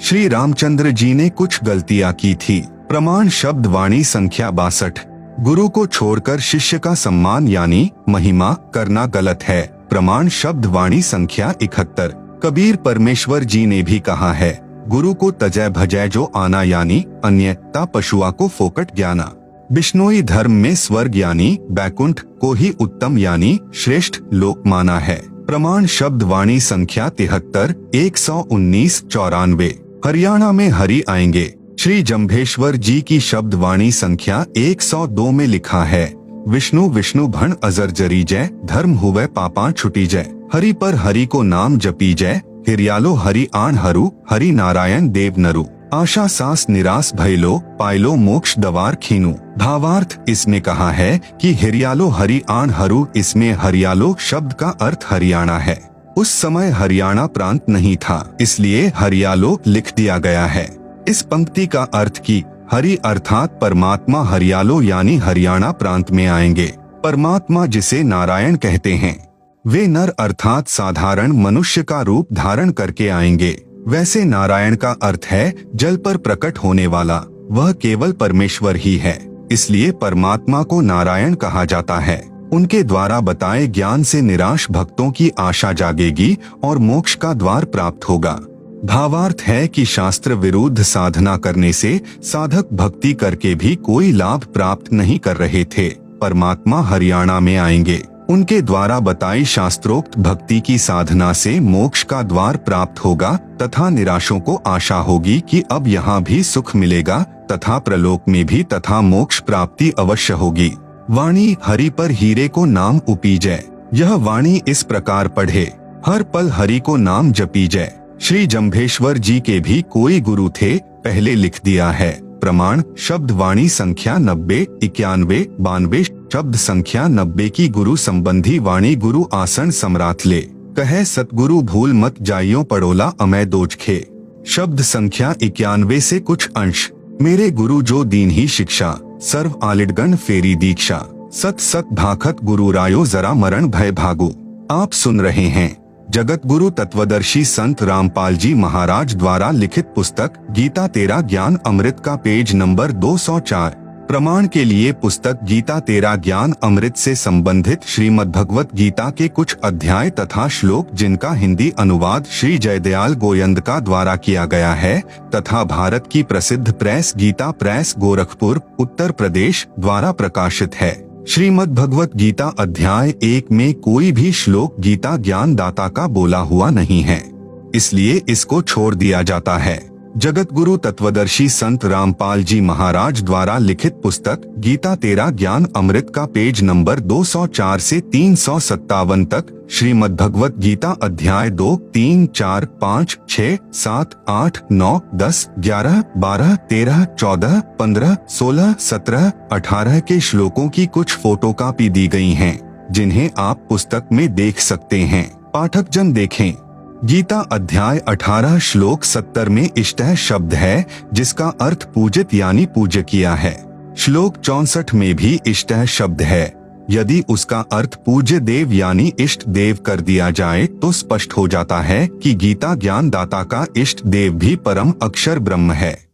श्री रामचंद्र जी ने कुछ गलतियां की थी। प्रमाण शब्द वाणी संख्या 62। गुरु को छोड़कर शिष्य का सम्मान यानी महिमा करना गलत है। प्रमाण शब्द वाणी संख्या 71। कबीर परमेश्वर जी ने भी कहा है, गुरु को तजय भजय जो आना यानी अन्यता पशुआ को फोकट ज्ञाना। बिश्नोई धर्म में स्वर्ग यानी बैकुंठ को ही उत्तम यानी श्रेष्ठ लोक माना है। प्रमाण शब्द वाणी संख्या 73, 119, 94। हरियाणा में हरि आएंगे। श्री जम्भेश्वर जी की शब्द वाणी संख्या 102 में लिखा है, विष्णु विष्णु भण अजर जरी जय, धर्म हुवे पापा छुटी जय। हरि पर हरि को नाम जपी जय, हिरियालो हरि आण हरू, हरि नारायण देव नरु। आशा सास निराश भयलो, पायलो मोक्ष दवार खीनु। भावार्थ इसमें कहा है कि हिरियालो हरि आण हरू, इसमें हरियालो शब्द का अर्थ हरियाणा है। उस समय हरियाणा प्रांत नहीं था, इसलिए हरियालो लिख दिया गया है। इस पंक्ति का अर्थ की हरि अर्थात परमात्मा हरियालो यानी हरियाणा प्रांत में आएंगे। परमात्मा जिसे नारायण कहते हैं, वे नर अर्थात साधारण मनुष्य का रूप धारण करके आएंगे। वैसे नारायण का अर्थ है जल पर प्रकट होने वाला, वह केवल परमेश्वर ही है, इसलिए परमात्मा को नारायण कहा जाता है। उनके द्वारा बताए ज्ञान से निराश भक्तों की आशा जागेगी और मोक्ष का द्वार प्राप्त होगा। भावार्थ है कि शास्त्र विरुद्ध साधना करने से साधक भक्ति करके भी कोई लाभ प्राप्त नहीं कर रहे थे। परमात्मा हरियाणा में आएंगे। उनके द्वारा बताई शास्त्रोक्त भक्ति की साधना से मोक्ष का द्वार प्राप्त होगा तथा निराशों को आशा होगी कि अब यहाँ भी सुख मिलेगा तथा प्रलोक में भी तथा मोक्ष प्राप्ति अवश्य होगी। वाणी हरि पर हीरे को नाम उपीजय। यह वाणी इस प्रकार पढ़े, हर पल हरि को नाम जपीजय। श्री जम्भेश्वर जी के भी कोई गुरु थे पहले लिख दिया है। प्रमाण शब्द वाणी संख्या 90, 91, 92, शब्द संख्या 90 की गुरु संबंधी वाणी गुरु आसन सम्राट ले कहे सतगुरु भूल मत जाइयो पड़ोला अमय दोजखे। शब्द संख्या 91 से कुछ अंश। मेरे गुरु जो दीन ही शिक्षा, सर्व आलिडगण फेरी दीक्षा, सत सत भाखत गुरु रायो जरा मरण भय भागो। आप सुन रहे हैं जगत गुरु तत्वदर्शी संत रामपाल जी महाराज द्वारा लिखित पुस्तक गीता तेरा ज्ञान अमृत का पेज नंबर 204। प्रमाण के लिए पुस्तक गीता तेरा ज्ञान अमृत से संबंधित श्रीमद् भगवत गीता के कुछ अध्याय तथा श्लोक जिनका हिंदी अनुवाद श्री जयदयाल गोयंदका द्वारा किया गया है तथा भारत की प्रसिद्ध प्रेस गीता प्रेस गोरखपुर उत्तर प्रदेश द्वारा प्रकाशित है। श्रीमद् भगवत गीता अध्याय 1 में कोई भी श्लोक गीता ज्ञान दाता का बोला हुआ नहीं है, इसलिए इसको छोड़ दिया जाता है। जगत गुरु तत्वदर्शी संत रामपाल जी महाराज द्वारा लिखित पुस्तक गीता तेरा ज्ञान अमृत का पेज नंबर 204 से 357 तक श्रीमद् भगवत गीता अध्याय 2, 3, 4, 5, 6, 7, 8, 9, 10, 11, 12, 13, 14, 15, 16, 17, 18 के श्लोकों की कुछ फोटोकॉपी दी गई हैं, जिन्हें आप पुस्तक में देख सकते हैं। पाठक जन देखें। गीता अध्याय 18 श्लोक 70 में इष्टः शब्द है जिसका अर्थ पूजित यानी पूज्य किया है। श्लोक 64 में भी इष्टः शब्द है। यदि उसका अर्थ पूज्य देव यानी इष्ट देव कर दिया जाए तो स्पष्ट हो जाता है कि गीता ज्ञान दाता का इष्ट देव भी परम अक्षर ब्रह्म है।